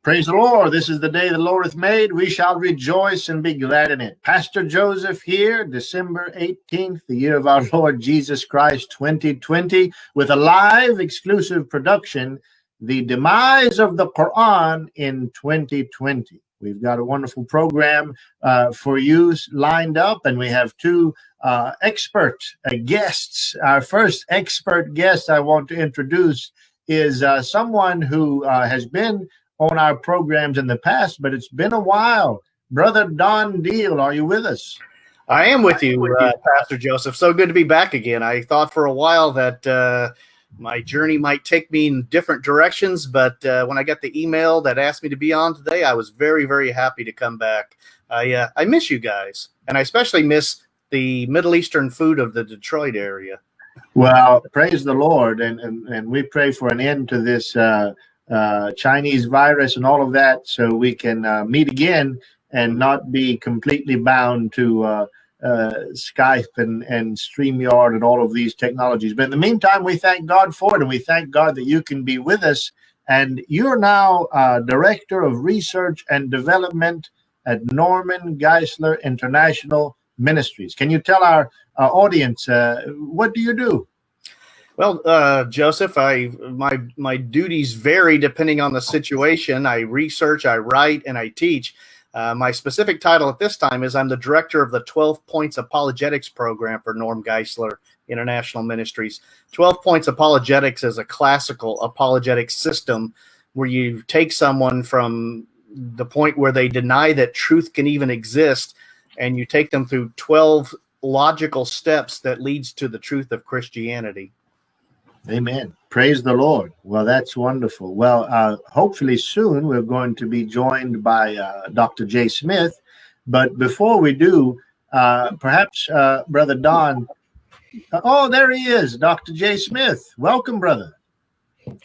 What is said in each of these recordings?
Praise the Lord. This is the day the Lord hath made. We shall rejoice and be glad in it. Pastor Joseph here, December 18th, the year of our Lord Jesus Christ, 2020, with a live exclusive production, The Demise of the Qur'an in 2020. We've got a wonderful program for you lined up, and we have two expert guests. Our first expert guest I want to introduce is someone who has been on our programs in the past, but it's been a while. Brother Don Deal, are you with us? I am with you, Pastor Joseph. So good to be back again. I thought for a while that my journey might take me in different directions, but when I got the email that asked me to be on today, I was very, very happy to come back. I miss you guys, and I especially miss the Middle Eastern food of the Detroit area. Well, praise the Lord, and we pray for an end to this Chinese virus and all of that, so we can meet again and not be completely bound to Skype and StreamYard and all of these technologies. But in the meantime, we thank God for it, and we thank God that you can be with us. And you're now Director of Research and Development at Norman Geisler International Ministries. Can you tell our audience, what do you do? Well, Joseph, my duties vary depending on the situation. I research, I write, and I teach. My specific title at this time is I'm the director of the 12 Points Apologetics program for Norm Geisler International Ministries. 12 Points Apologetics is a classical apologetic system where you take someone from the point where they deny that truth can even exist, and you take them through 12 logical steps that leads to the truth of Christianity. Amen. Praise the Lord. Well, that's wonderful. Well, hopefully soon we're going to be joined by Dr. J. Smith. But before we do, perhaps Brother Don. Oh, there he is, Dr. J. Smith. Welcome, brother.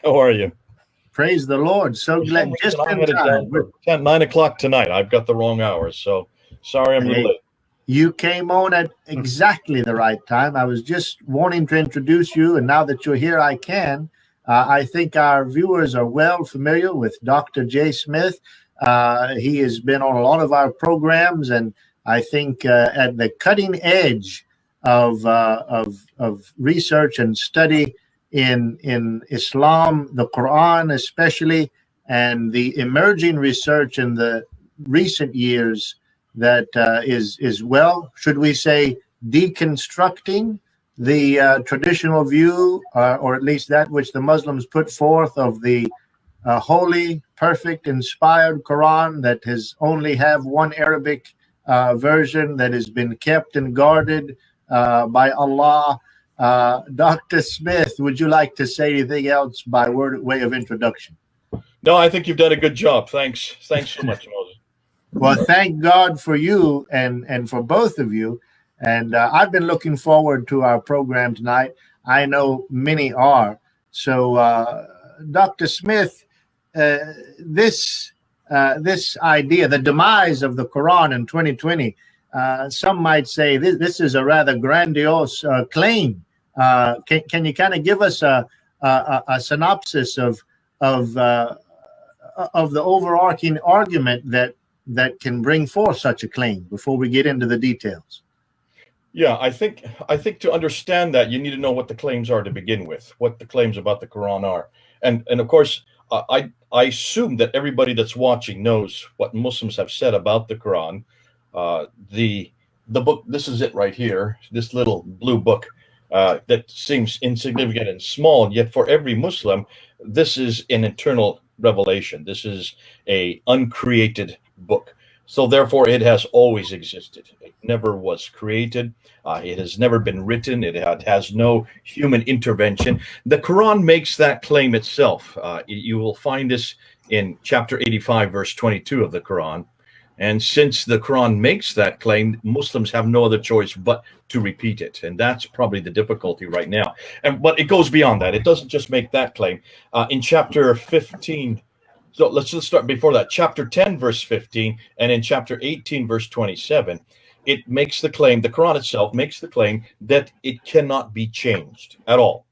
How are you? Praise the Lord. So glad. Just in time. 9 o'clock tonight. I've got the wrong hours, so sorry I'm a little late. You came on at exactly the right time. I was just wanting to introduce you, and now that you're here, I can. I think our viewers are well familiar with Dr. J. Smith. He has been on a lot of our programs, and I think at the cutting edge of research and study in Islam, the Qur'an especially, and the emerging research in the recent years that is well, should we say, deconstructing the traditional view, or at least that which the Muslims put forth of the holy, perfect, inspired Quran that has only have one Arabic version that has been kept and guarded by Allah. Dr. Smith, would you like to say anything else by way of introduction? No, I think you've done a good job. Thanks so much, Moses. Well, thank God for you and for both of you. And I've been looking forward to our program tonight. I know many are. So, Dr. Smith, this idea, the demise of the Quran in 2020, some might say this is a rather grandiose claim. Can you kind of give us a synopsis of the overarching argument that can bring forth such a claim before we get into the details? Yeah, I think to understand that, you need to know what the claims are to begin with, what the claims about the Quran are. And of course, I assume that everybody that's watching knows what Muslims have said about the Quran. The book, this is it right here, this little blue book that seems insignificant and small, yet for every Muslim, this is an internal revelation. This is a uncreated book. So therefore, it has always existed. It never was created. It has never been written. It has no human intervention. The Quran makes that claim itself. You will find this in chapter 85, verse 22 of the Quran. And since the Quran makes that claim, Muslims have no other choice but to repeat it. And that's probably the difficulty right now. But it goes beyond that. It doesn't just make that claim. In chapter 15, so let's just start before that. Chapter 10, verse 15, and in chapter 18, verse 27, it makes the claim, the Quran itself makes the claim that it cannot be changed at all.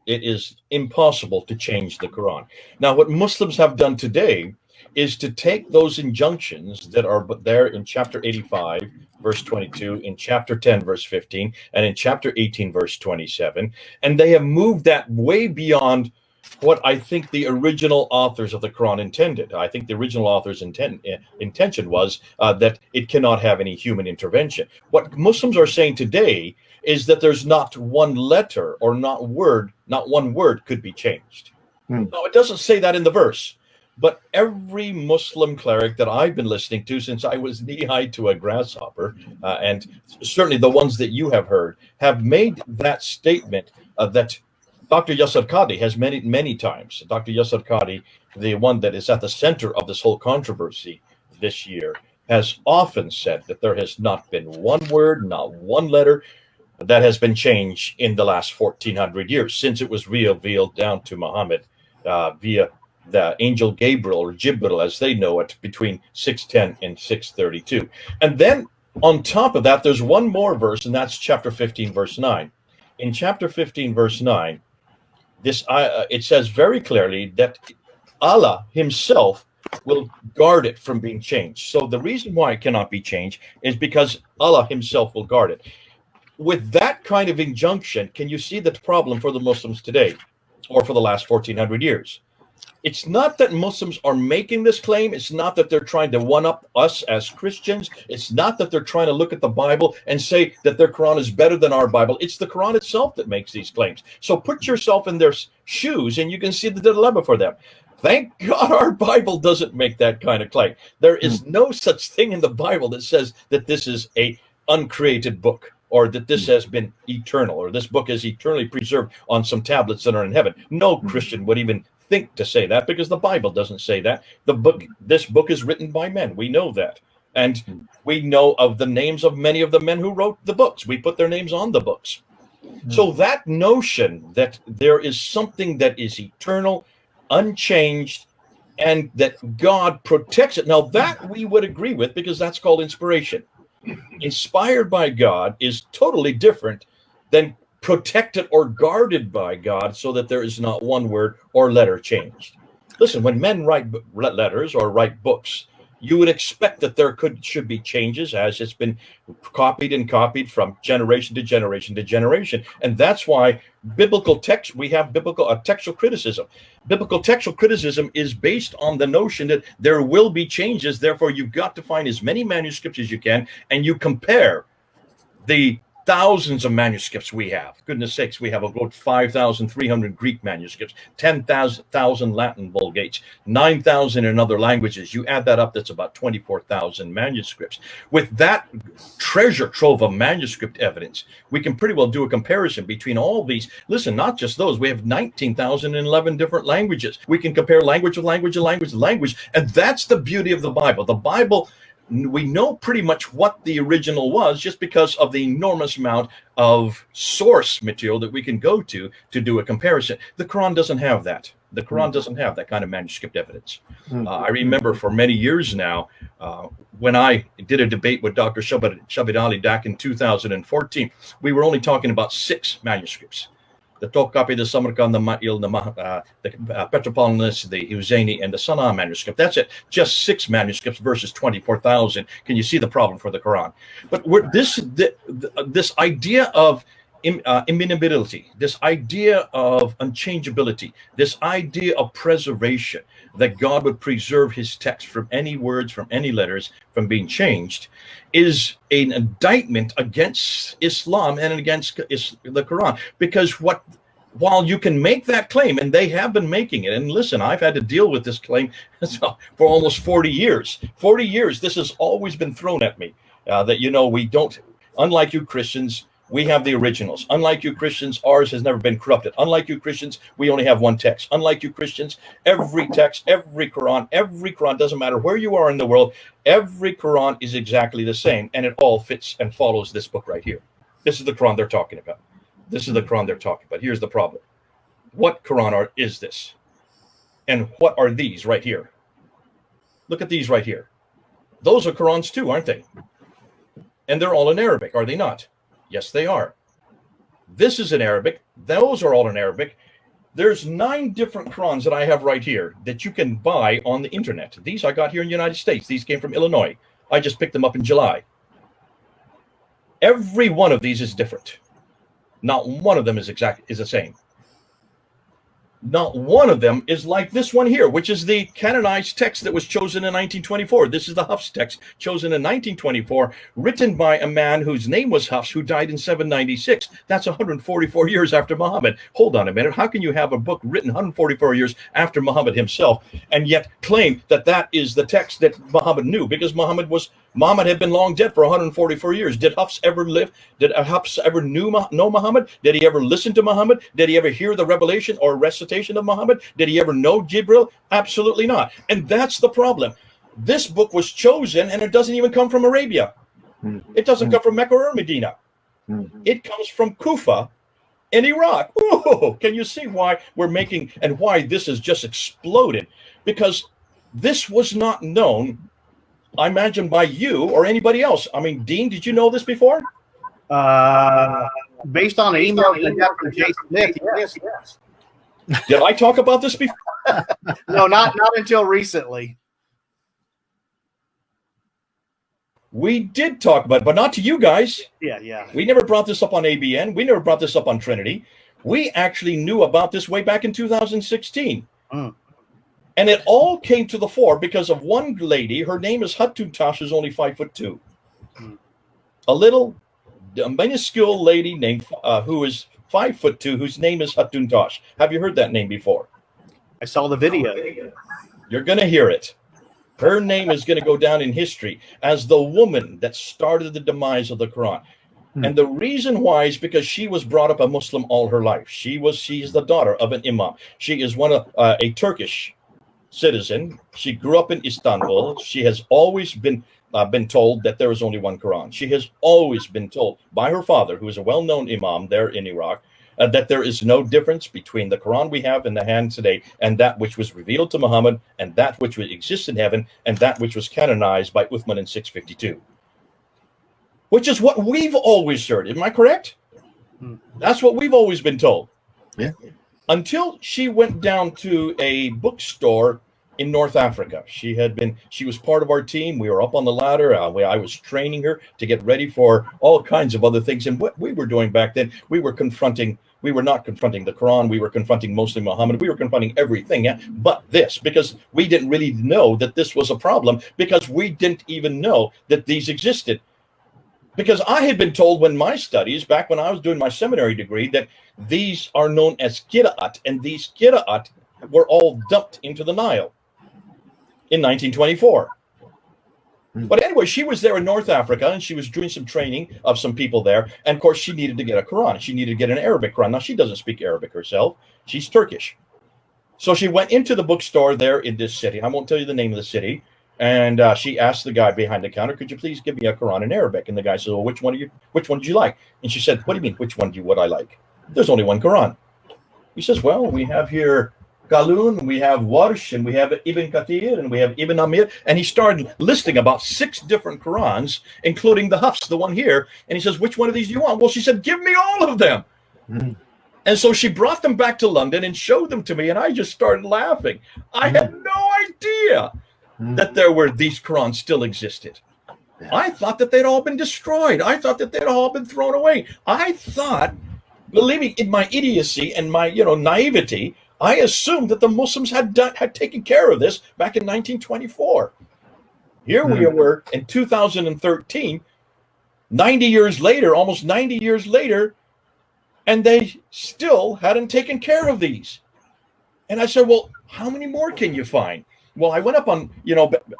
It is impossible to change the Quran. Now, what Muslims have done today is to take those injunctions that are there in chapter 85, verse 22, in chapter 10, verse 15, and in chapter 18, verse 27, and they have moved that way beyond what I think the original authors of the Quran intended. I think the original authors' intention was that it cannot have any human intervention. What Muslims are saying today is that there's not one letter or not one word could be changed. No, it doesn't say that in the verse. But every Muslim cleric that I've been listening to since I was knee-high to a grasshopper, and certainly the ones that you have heard, have made that statement that Dr. Yasir Qadhi has many times. Dr. Yasir Qadhi, the one that is at the center of this whole controversy this year, has often said that there has not been one word, not one letter that has been changed in the last 1400 years since it was revealed down to Muhammad via the angel Gabriel, or Jibril as they know it, between 610 and 632. And then on top of that, there's one more verse, and that's chapter 15, verse 9. In chapter 15, verse 9, it says very clearly that Allah himself will guard it from being changed. So the reason why it cannot be changed is because Allah himself will guard it. With that kind of injunction, can you see the problem for the Muslims today, or for the last 1400 years? It's not that Muslims are making this claim. It's not that they're trying to one-up us as Christians. It's not that they're trying to look at the Bible and say that their Quran is better than our Bible. It's the Quran itself that makes these claims. So put yourself in their shoes and you can see the dilemma for them. Thank God our Bible doesn't make that kind of claim. There is no such thing in the Bible that says that this is a uncreated book, or that this has been eternal, or this book is eternally preserved on some tablets that are in heaven. No Christian would even think to say that, because the Bible doesn't say that. This book is written by men. We know that. And we know of the names of many of the men who wrote the books. We put their names on the books. So that notion that there is something that is eternal, unchanged, and that God protects it. Now that we would agree with, because that's called inspiration. Inspired by God is totally different than protected or guarded by God, so that there is not one word or letter changed. Listen, when men write letters or write books, you would expect that there should be changes, as it's been copied from generation to generation to generation. And that's why biblical text, we have biblical textual criticism. Biblical textual criticism is based on the notion that there will be changes. Therefore, you've got to find as many manuscripts as you can, and you compare the thousands of manuscripts we have. Goodness sakes, we have about 5,300 Greek manuscripts, 10,000 Latin Vulgates, 9,000 in other languages. You add that up, that's about 24,000 manuscripts. With that treasure trove of manuscript evidence, we can pretty well do a comparison between all these. Listen, not just those. We have 19,011 different languages. We can compare language with language and language with language. And that's the beauty of the Bible. The Bible, we know pretty much what the original was just because of the enormous amount of source material that we can go to do a comparison. The Quran doesn't have that. The Quran doesn't have that kind of manuscript evidence. I remember for many years now, when I did a debate with Dr. Shabid Ali back in 2014, we were only talking about 6 manuscripts. The Topkapi, the Samarkand, the Ma'il, the Petropolitanus, the Husseini, and the Sana'a manuscript. That's it. Just 6 manuscripts versus 24,000. Can you see the problem for the Quran? But this idea of immutability, this idea of unchangeability, this idea of preservation, that God would preserve his text from any words, from any letters, from being changed, is an indictment against Islam and against the Quran. Because while you can make that claim, and they have been making it, and listen, I've had to deal with this claim for almost 40 years. 40 years, this has always been thrown at me, that, we don't, unlike you Christians, we have the originals. Unlike you Christians, ours has never been corrupted. Unlike you Christians, we only have one text. Unlike you Christians, every text, every Quran, doesn't matter where you are in the world, every Quran is exactly the same, and it all fits and follows this book right here. This is the Quran they're talking about. This is the Quran they're talking about. Here's the problem. What Quran is this? And what are these right here? Look at these right here. Those are Qurans too, aren't they? And they're all in Arabic, are they not? Yes, they are. This is in Arabic. Those are all in Arabic. There's 9 different Qur'ans that I have right here that you can buy on the internet. These I got here in the United States. These came from Illinois. I just picked them up in July. Every one of these is different. Not one of them is the same. Not one of them is like this one here, which is the canonized text that was chosen in 1924. This is the Hafs text chosen in 1924, written by a man whose name was Hafs, who died in 796. That's 144 years after Muhammad. Hold on a minute. How can you have a book written 144 years after Muhammad himself and yet claim that that is the text that Muhammad knew? Because Muhammad had been long dead for 144 years. Did Hafs ever live? Did Hafs ever know Muhammad? Did he ever listen to Muhammad? Did he ever hear the revelation or recitation of Muhammad? Did he ever know Jibril? Absolutely not. And that's the problem. This book was chosen and it doesn't even come from Arabia. It doesn't come from Mecca or Medina. It comes from Kufa in Iraq. Whoa, can you see why we're making and why this has just exploded? Because this was not known, I imagine, by you or anybody else. I mean, Dean, did you know this before? Based on an email I got from Jay Smith, yes. Did I talk about this before? No, not until recently. We did talk about it, but not to you guys. Yeah. We never brought this up on ABN. We never brought this up on Trinity. We actually knew about this way back in 2016. And it all came to the fore because of one lady. Her name is Hatun Tash, who's only 5'2". A minuscule lady named who is 5'2", whose name is Hatun Tash. Have you heard that name before? I saw the video. You're going to hear it. Her name is going to go down in history as the woman that started the demise of the Quran. And the reason why is because she was brought up a Muslim all her life. She is the daughter of an imam. She is one of a Turkish citizen. She grew up in Istanbul. She has always been told that there is only one Quran. She has always been told by her father, who is a well-known imam there in Iraq, that there is no difference between the Quran we have in the hand today and that which was revealed to Muhammad and that which exists in heaven and that which was canonized by Uthman in 652. Which is what we've always heard. Am I correct? That's what we've always been told. Yeah. Until she went down to a bookstore in North Africa. She was part of our team. We were up on the ladder. I was training her to get ready for all kinds of other things. And what we were doing back then, we were not confronting the Quran. We were confronting mostly Muhammad. We were confronting everything but this, because we didn't really know that this was a problem, because we didn't even know that these existed. Because I had been told when my studies, back when I was doing my seminary degree, that these are known as Qira'at, and these Qira'at were all dumped into the Nile in 1924. But anyway, she was there in North Africa, and she was doing some training of some people there. And of course, she needed to get a Quran. She needed to get an Arabic Quran. Now, she doesn't speak Arabic herself. She's Turkish. So she went into the bookstore there in this city. I won't tell you the name of the city. And she asked the guy behind the counter, "Could you please give me a Quran in Arabic?" And the guy said, "Well, which one did you like?" And she said, "What do you mean, which one would I like? There's only one Quran." He says, "Well, we have here Qalun, we have Warsh, and we have Ibn Kathir, and we have Ibn Amir." And he started listing about 6 different Qurans, including the Hafs, the one here. And he says, "Which one of these do you want?" Well, she said, "Give me all of them." And so she brought them back to London and showed them to me, and I just started laughing. I had no idea that these Qurans still existed. I thought that they'd all been destroyed. I thought that they'd all been thrown away. I thought, believe me, in my idiocy and my naivety, I assumed that the Muslims had taken care of this back in 1924. Here we were in 2013, 90 years later, almost 90 years later, and they still hadn't taken care of these. And I said, well, how many more can you find? Well, I went up on,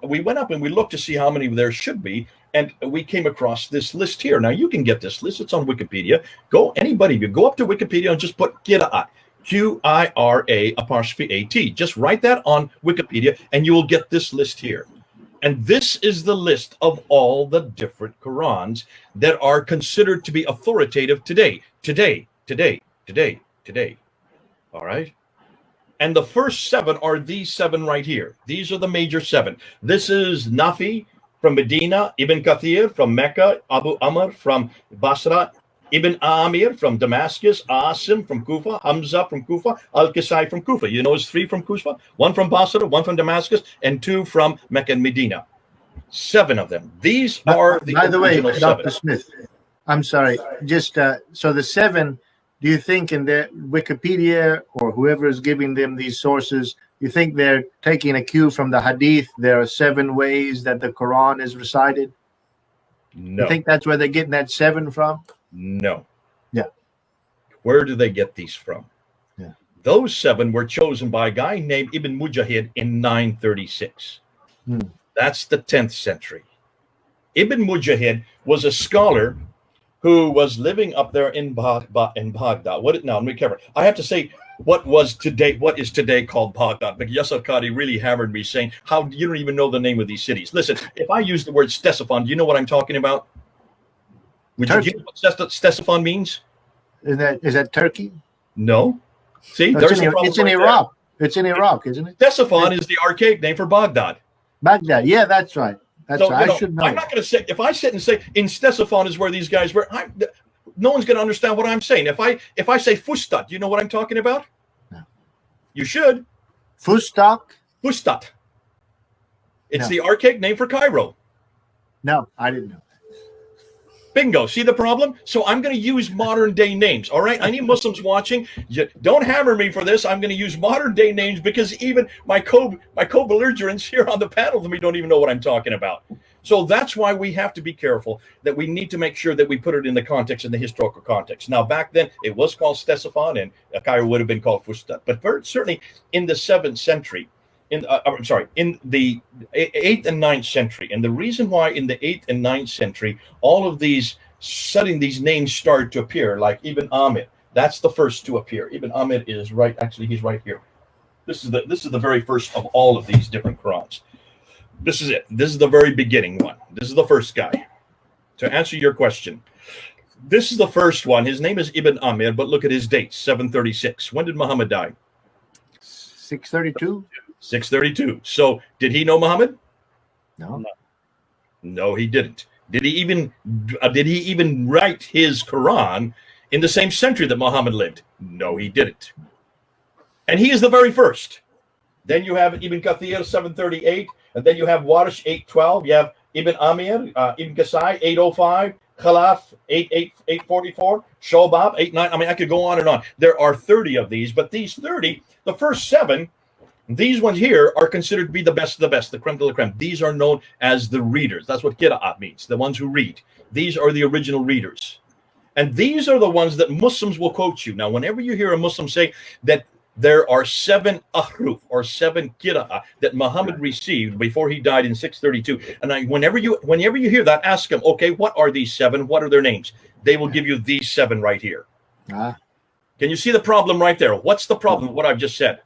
we went up and we looked to see how many there should be, and we came across this list here. Now, you can get this list. It's on Wikipedia. You go up to Wikipedia and just put Qira'at, Qira''A'. Just write that on Wikipedia, and you will get this list here. And this is the list of all the different Qurans that are considered to be authoritative today. All right? And the first 7 are these 7 right here. These are the major 7. This is Nafi from Medina, Ibn Kathir from Mecca, Abu Amr from Basra, Ibn Amir from Damascus, Asim from Kufa, Hamza from Kufa, Al-Kisai from Kufa. You know, it's 3 from Kufa, 1 from Basra, 1 from Damascus, and 2 from Mecca and Medina. 7 of them. These are the By the way, original Dr. 7. Smith, I'm sorry. Just so the 7. Do you think in their Wikipedia or whoever is giving them these sources, you think they're taking a cue from the Hadith? There are 7 ways that the Quran is recited. No. You think that's where they're getting that 7 from? No. Yeah. Where do they get these from? Yeah. Those 7 were chosen by a guy named Ibn Mujahid in 936. That's the 10th century. Ibn Mujahid was a scholar who was living up there in Baghdad. Now, let me cover. I have to say what is today called Baghdad, but Yasser Qadi really hammered me saying, how you don't even know the name of these cities. Listen, if I use the word Ctesiphon, do you know what I'm talking about? Do you know what Ctesiphon means? Is that Turkey? No. See, No, it's in Iraq. It's in Iraq, isn't it? Ctesiphon is the archaic name for Baghdad. Baghdad. Yeah, that's right. That's So, right. I should know. I'm not going to say, if I sit and say in Ctesiphon is where these guys were, no one's going to understand what I'm saying. If I say Fustat, do you know what I'm talking about? No. You should. Fustat? Fustat. It's No. the archaic name for Cairo. No, I didn't know. Bingo. See the problem? So I'm going to use modern day names. All right. Any Muslims watching, don't hammer me for this. I'm going to use modern day names because even my co-belligerents here on the panel with me don't even know what I'm talking about. So that's why we have to be careful that we need to make sure that we put it in the context, in the historical context. Now, back then it was called Ctesiphon and Cairo would have been called Fustat. But certainly in the 7th century, in the 8th and 9th century. And the reason why in the 8th and 9th century, all of these names started to appear, like Ibn Amir, that's the first to appear. Ibn Amir is right, actually, he's right here. This is the very first of all of these different Qurans. This is it. This is the very beginning one. This is the first guy. To answer your question, this is the first one. His name is Ibn Amir, but look at his date, 736. When did Muhammad die? 632? 632. So did he know Muhammad? No. No, he didn't. Did he even write his Quran in the same century that Muhammad lived? No, he didn't. And he is the very first. Then you have Ibn Kathir 738, and then you have Warish 812. You have Ibn Amir, Ibn Qasai 805, Khalaf 844, Shobab 89. I mean, I could go on and on. There are 30 of these, but these 30, the first 7. These ones here are considered to be the best of the best, the creme de la creme. These are known as the readers. That's what qira'at means, the ones who read. These are the original readers. And these are the ones that Muslims will quote you. Now, whenever you hear a Muslim say that there are 7 ahruf or 7 qira'at that Muhammad received before he died in 632, and whenever you hear that, ask them, okay, what are these 7? What are their names? They will give you these 7 right here. Can you see the problem right there? What's the problem with what I've just said?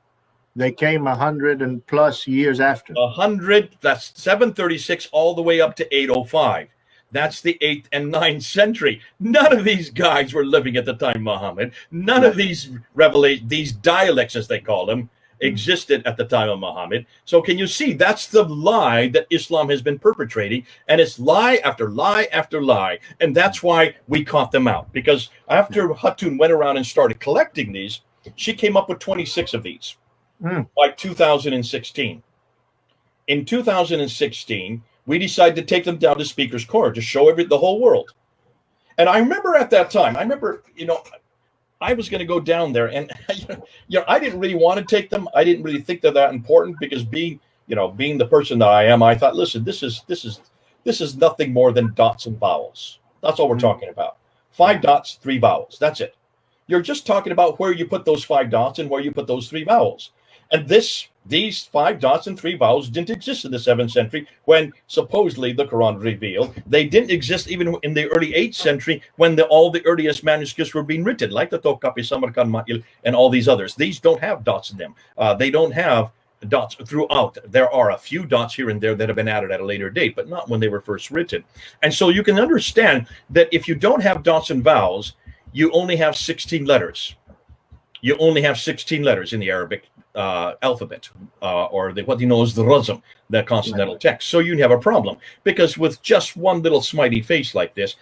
They came 100 and plus years after. 100, that's 736 all the way up to 805. That's the 8th and 9th century. None of these guys were living at the time Muhammad. None of these these dialects, as they call them, existed at the time of Muhammad. So can you see that's the lie that Islam has been perpetrating, and it's lie after lie after lie. And that's why we caught them out, because after Hatun went around and started collecting these, she came up with 26 of these. By 2016. In 2016, we decided to take them down to Speaker's Corner to show the whole world. And I remember at that time, I was going to go down there, and I didn't really want to take them. I didn't really think they're that important, because being the person that I am, I thought, listen, this is nothing more than dots and vowels. That's all we're talking about. 5 dots, 3 vowels. That's it. You're just talking about where you put those 5 dots and where you put those 3 vowels. And these 5 dots and 3 vowels didn't exist in the 7th century when supposedly the Quran revealed. They didn't exist even in the early 8th century when all the earliest manuscripts were being written, like the Topkapi, Samarkand, Ma'il, and all these others. These don't have dots in them. They don't have dots throughout. There are a few dots here and there that have been added at a later date, but not when they were first written. And so you can understand that if you don't have dots and vowels, you only have 16 letters. You only have 16 letters in the Arabic alphabet, or what you know as the razm, the consonantal text. So you have a problem, because with just one little smiley face like this,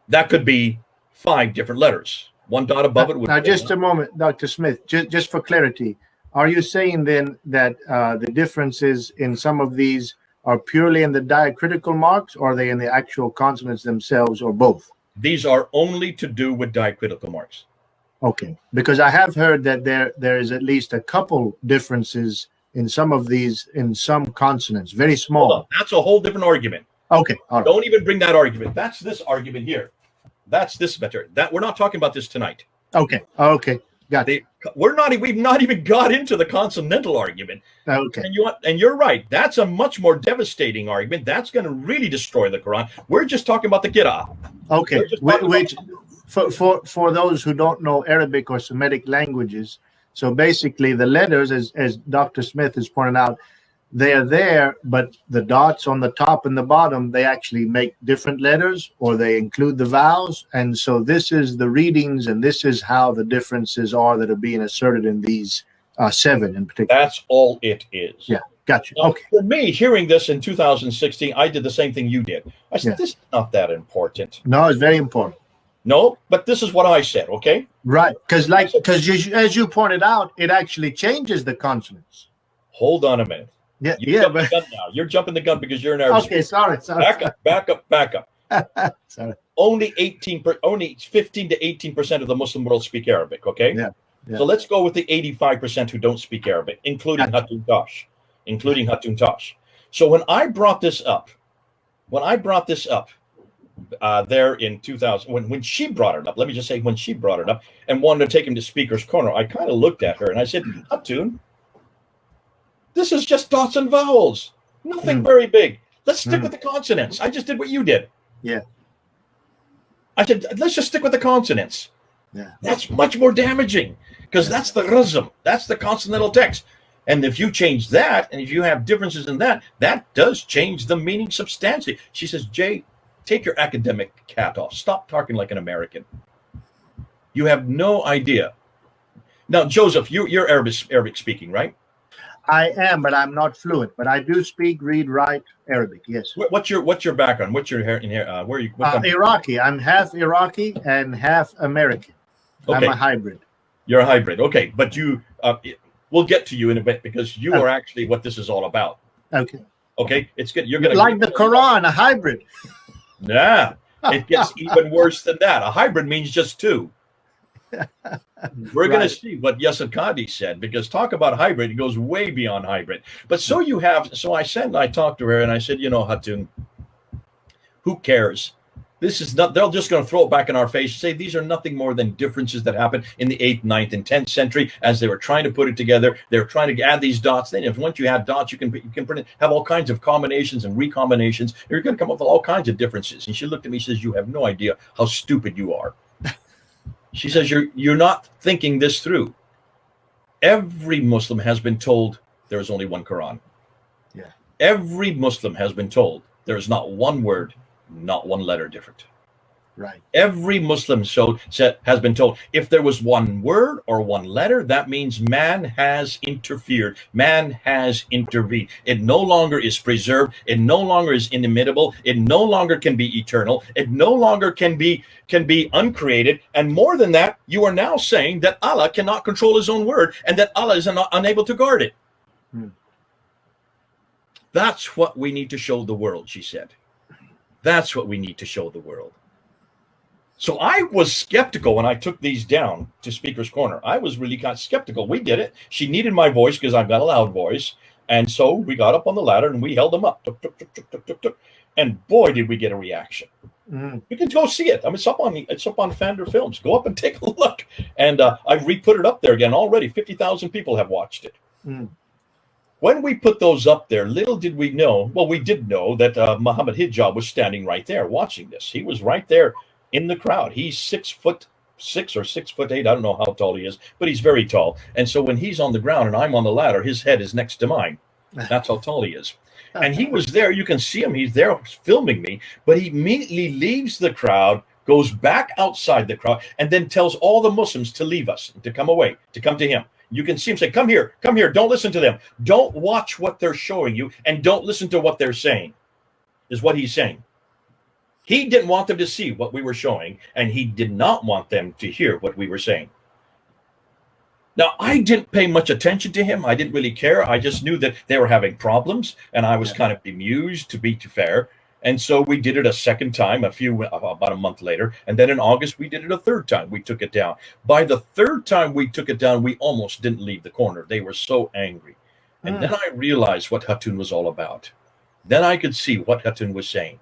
that could be 5 different letters. One dot above it would. Now, just a moment, Dr. Smith, just for clarity. Are you saying then that the differences in some of these are purely in the diacritical marks, or are they in the actual consonants themselves, or both? These are only to do with diacritical marks. Okay, because I have heard that there is at least a couple differences in some of these, in some consonants, very small. That's a whole different argument. Okay, all right. Don't even bring that argument. That's this argument here. That's this matter. That we're not talking about this tonight. Okay, okay, got it. We've not even got into the consonantal argument. Okay. And you're right. That's a much more devastating argument. That's going to really destroy the Quran. We're just talking about the Qira'ah. Okay, which for those who don't know Arabic or Semitic languages, so basically the letters, as Dr. Smith has pointed out, they are there, but the dots on the top and the bottom, they actually make different letters, or they include the vowels. And so this is the readings, and this is how the differences are that are being asserted in these 7 in particular. That's all it is. Yeah, gotcha. Now, okay. For me, hearing this in 2016, I did the same thing you did. I said, This is not that important. No, it's very important. No, but this is what I said, okay? Right, because as you pointed out, it actually changes the consonants. Hold on a minute. Yeah, But now. You're jumping the gun because you're an Arab. Okay, sorry. Back up. Sorry. Only 15 to 18% of the Muslim world speak Arabic, okay? Yeah. So let's go with the 85% who don't speak Arabic, including Hatun Tosh. So when I brought this up, there in 2000, when she brought it up, let me just say when she brought it up and wanted to take him to Speaker's Corner, I kind of looked at her and I said, Hatun, this is just dots and vowels. Nothing very big. Let's stick with the consonants. I just did what you did. Yeah. I said, let's just stick with the consonants. Yeah. That's much more damaging because that's the rizm. That's the consonantal text. And if you change that, and if you have differences in that, that does change the meaning substantially. She says, Jay, take your academic hat off. Stop talking like an American. You have no idea. Now, Joseph, you're Arabic speaking, right? I am, but I'm not fluent. But I do speak, read, write Arabic. Yes. What's your background? What's your hair? Where are you? Iraqi. I'm half Iraqi and half American. Okay. I'm a hybrid. You're a hybrid. Okay, but you. We'll get to you in a bit because you are actually what this is all about. Okay. Okay, it's good. You're gonna like the Quran, a hybrid. Nah, it gets even worse than that. A hybrid means just 2. We're going to see what Yasser Qadi said, because talk about hybrid, it goes way beyond hybrid. But so I talked to her and I said, Hatun, who cares? This is not, they're just going to throw it back in our face and say these are nothing more than differences that happened in the 8th, 9th, and 10th century as they were trying to put it together. They were trying to add these dots. Then once you add dots, you can have all kinds of combinations and recombinations. You're going to come up with all kinds of differences. And she looked at me and says, you have no idea how stupid you are. She says, you're not thinking this through. Every Muslim has been told there is only one Quran. Yeah. Every Muslim has been told there is not one word, not one letter different. Right. Every Muslim has been told if there was one word or one letter, that means man has interfered. Man has intervened. It no longer is preserved. It no longer is inimitable. It no longer can be eternal. It no longer can be uncreated. And more than that, you are now saying that Allah cannot control his own word and that Allah is unable to guard it. That's what we need to show the world, she said. That's what we need to show the world. So I was skeptical when I took these down to Speaker's Corner. I was really kind of skeptical. We did it. She needed my voice because I've got a loud voice. And so we got up on the ladder and we held them up. Tuk, tuk, tuk, tuk, tuk, tuk, tuk. And boy, did we get a reaction. You can go see it. I mean, it's up on Fender Films. Go up and take a look. And I re-put it up there again. Already 50,000 people have watched it. When we put those up there, little did we know, well, we did know that Muhammad Hijab was standing right there watching this. He was right there in the crowd. He's 6'6" or 6'8". I don't know how tall he is, but he's very tall. And so when he's on the ground and I'm on the ladder, his head is next to mine. That's how tall he is. And he was there. You can see him. He's there filming me, but he immediately leaves the crowd, goes back outside the crowd, and then tells all the Muslims to leave us, to come away, to come to him. You can see him say, come here, don't listen to them. Don't watch what they're showing you and don't listen to what they're saying, is what he's saying. He didn't want them to see what we were showing, and he did not want them to hear what we were saying. Now, I didn't pay much attention to him. I didn't really care. I just knew that they were having problems, and I was kind of bemused, to be fair. And so we did it a second time, about a month later, and then in August we did it a third time. We took it down. By the third time we took it down, we almost didn't leave the corner. They were so angry. And then I realized what Hatun was all about. Then I could see what Hatun was saying.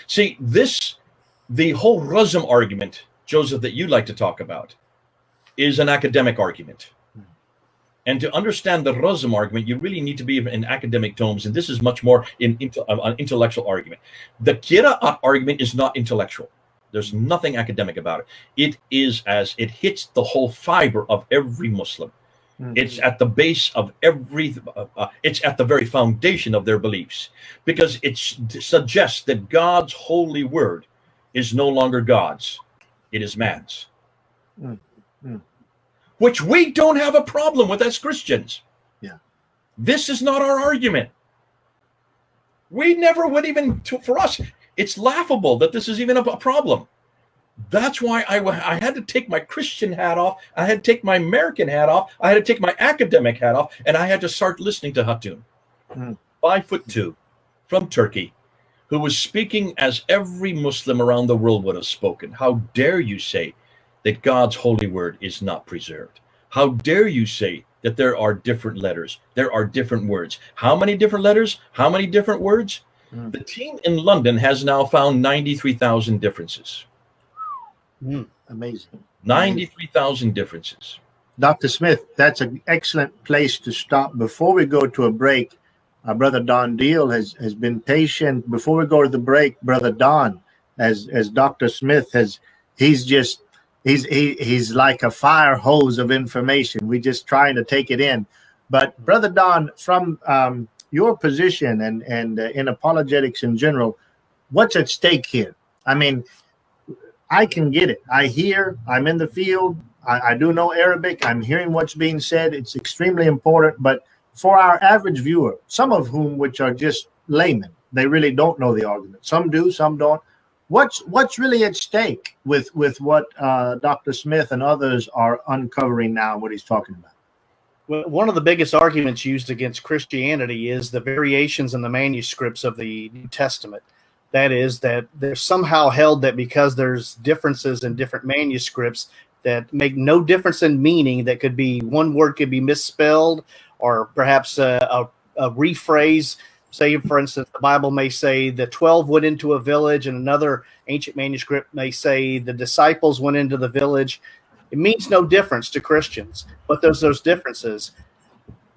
See, the whole Razm argument, Joseph, that you like to talk about, is an academic argument. And to understand the Razm argument, you really need to be in academic tomes, and this is much more an intellectual argument. The Qira'at argument is not intellectual. There's nothing academic about it. It is as it hits the whole fiber of every Muslim. It's at the base of it's at the very foundation of their beliefs, because it suggests that God's holy word is no longer God's, it is man's. Which we don't have a problem with as Christians. Yeah. This is not our argument. We never would even, for us, it's laughable that this is even a problem. That's why I had to take my Christian hat off. I had to take my American hat off. I had to take my academic hat off, and I had to start listening to Hatun, 5'2", from Turkey, who was speaking as every Muslim around the world would have spoken. How dare you say that God's holy word is not preserved? How dare you say that there are different letters, there are different words? How many different letters? How many different words? The team in London has now found 93,000 differences. Amazing. 93,000 differences. Dr. Smith, that's an excellent place to stop. Before we go to a break, our brother Don Deal has been patient. Before we go to the break, brother Don, as Dr. Smith he's like a fire hose of information. We're just trying to take it in. But brother Don, from your position and in apologetics in general, what's at stake here? I mean, I can get it. I'm in the field. I do know Arabic. I'm hearing what's being said. It's extremely important. But for our average viewer, some of whom which are just laymen, they really don't know the argument. Some do, some don't. What's really at stake with what Dr. Smith and others are uncovering now, what he's talking about? Well, one of the biggest arguments used against Christianity is the variations in the manuscripts of the New Testament. That is, that they're somehow held that because there's differences in different manuscripts that make no difference in meaning, that could be one word could be misspelled, or perhaps a rephrase. Say, for instance, the Bible may say the 12 went into a village, and another ancient manuscript may say the disciples went into the village. It means no difference to Christians, but there's those differences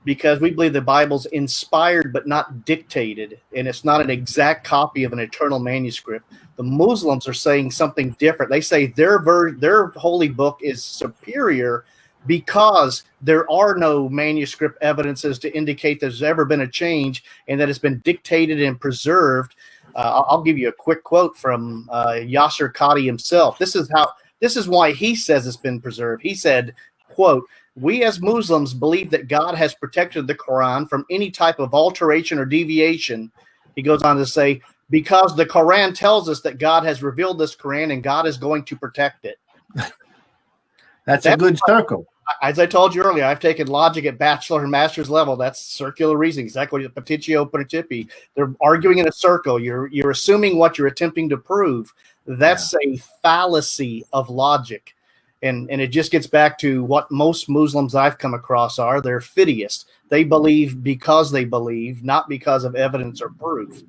because we believe the Bible's inspired but not dictated, and it's not an exact copy of an eternal manuscript. The Muslims are saying something different. They say their holy book is superior because there are no manuscript evidences to indicate there's ever been a change and that it's been dictated and preserved. I'll give you a quick quote from Yasser Qadi himself. This is why he says it's been preserved. He said, quote, "We as Muslims believe that God has protected the Quran from any type of alteration or deviation." He goes on to say, because the Quran tells us that God has revealed this Quran and God is going to protect it. That's a good circle. As I told you earlier, I've taken logic at bachelor and master's level. That's circular reasoning, exactly what petitio principii. They're arguing in a circle. You're assuming what you're attempting to prove. That's a fallacy of logic. And it just gets back to what most Muslims I've come across are. They're fideists. They believe because they believe, not because of evidence or proof.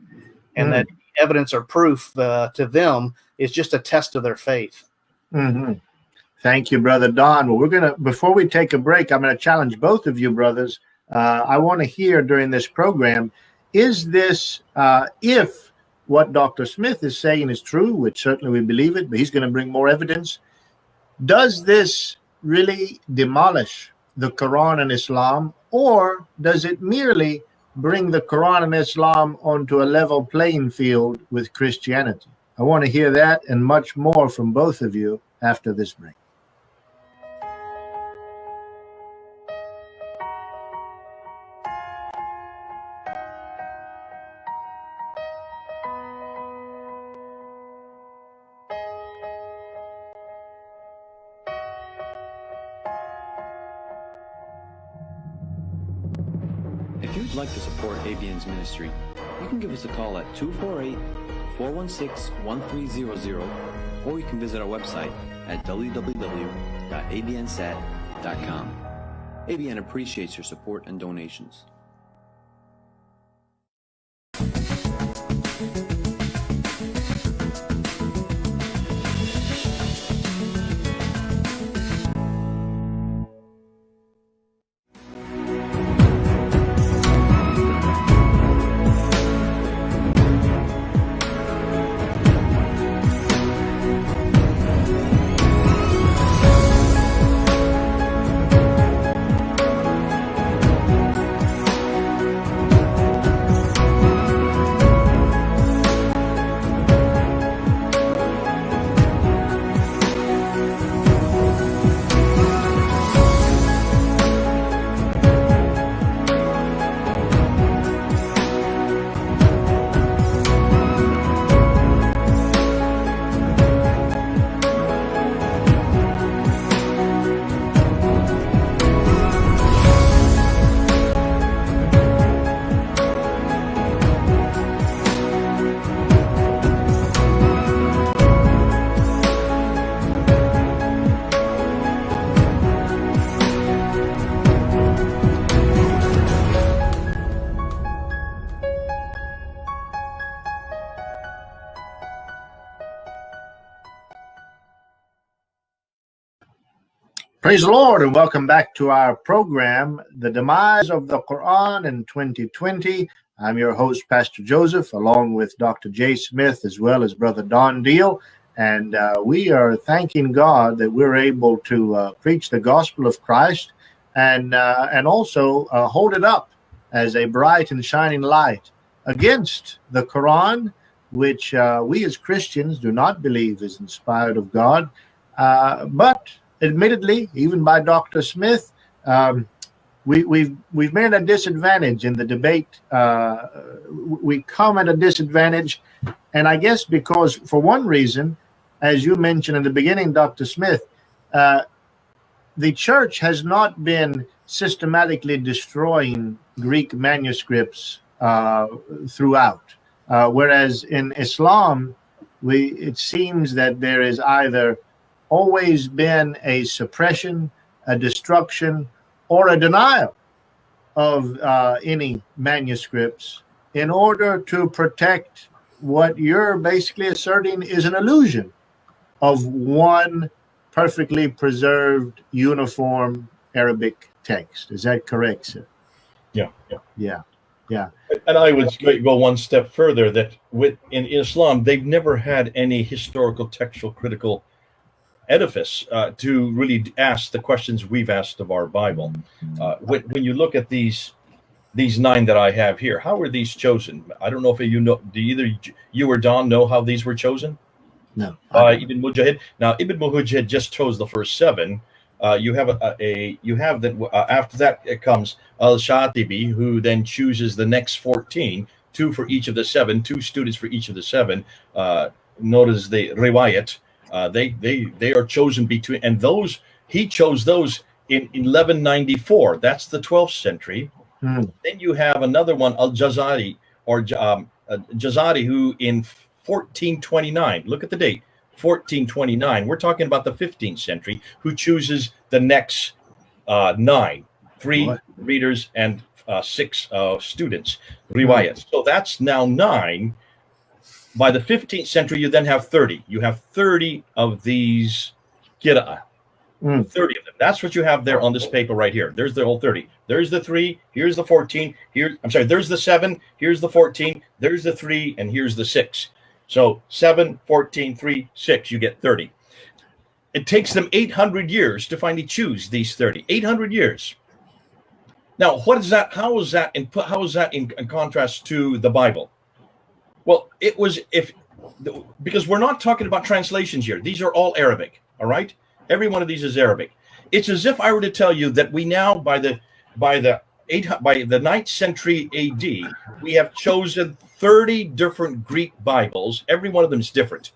And that evidence or proof to them is just a test of their faith. Mm-hmm. Thank you, Brother Don. Well, before we take a break, I'm going to challenge both of you, brothers. I want to hear during this program, is this, if what Dr. Smith is saying is true, which certainly we believe it, but he's going to bring more evidence, does this really demolish the Quran and Islam, or does it merely bring the Quran and Islam onto a level playing field with Christianity? I want to hear that and much more from both of you after this break. like to support ABN's ministry, you can give us a call at 248-416-1300, or you can visit our website at www.abnsat.com. ABN appreciates your support and donations. Praise the Lord and welcome back to our program, The Demise of the Qur'an in 2020. I'm your host, Pastor Joseph, along with Dr. J. Smith, as well as Brother Don Deal. And we are thanking God that we're able to preach the gospel of Christ and also hold it up as a bright and shining light against the Qur'an, which we as Christians do not believe is inspired of God. But admittedly, even by Dr. Smith, we've made a disadvantage in the debate. We come at a disadvantage, and I guess because for one reason, as you mentioned in the beginning, Dr. Smith, the church has not been systematically destroying Greek manuscripts throughout, whereas in Islam, it seems that there is either always been a suppression, a destruction, or a denial of any manuscripts in order to protect what you're basically asserting is an illusion of one perfectly preserved, uniform Arabic text. Is that correct, sir? Yeah. And I would go one step further, that in Islam, they've never had any historical, textual, critical edifice to really ask the questions we've asked of our Bible. When you look at these 9 that I have here, how were these chosen? I don't know if you know. Do either you or Don know how these were chosen? No. Ibn Mujahid. Now, Ibn Mujahid just chose the first 7. You have after that it comes Al-Shatibi, who then chooses the next 14, 2 for each of the 7, 2 students for each of the 7. Notice the riwayat. They are chosen between, and those he chose those in 1194. That's the 12th century. Then you have another one, Al-Jazari, or Jazari, who in 1429. Look at the date, 1429. We're talking about the 15th century. Who chooses the next 9, 3 readers and 6 students, riwayat. So that's now 9. By the 15th century, you then have 30. You have 30 of these qira'ah. 30 of them. That's what you have there on this paper right here. There's the whole 30. There's the 3. Here's the 14. There's the 7. Here's the 14. There's the 3. And here's the 6. So 7, 14, 3, 6. You get 30. It takes them 800 years to finally choose these 30. 800 years. Now, what is that? How is that in contrast to the Bible? Well, it was because we're not talking about translations here. These are all Arabic, all right? Every one of these is Arabic. It's as if I were to tell you that we now, by the 9th century AD, we have chosen 30 different Greek Bibles. Every one of them is different.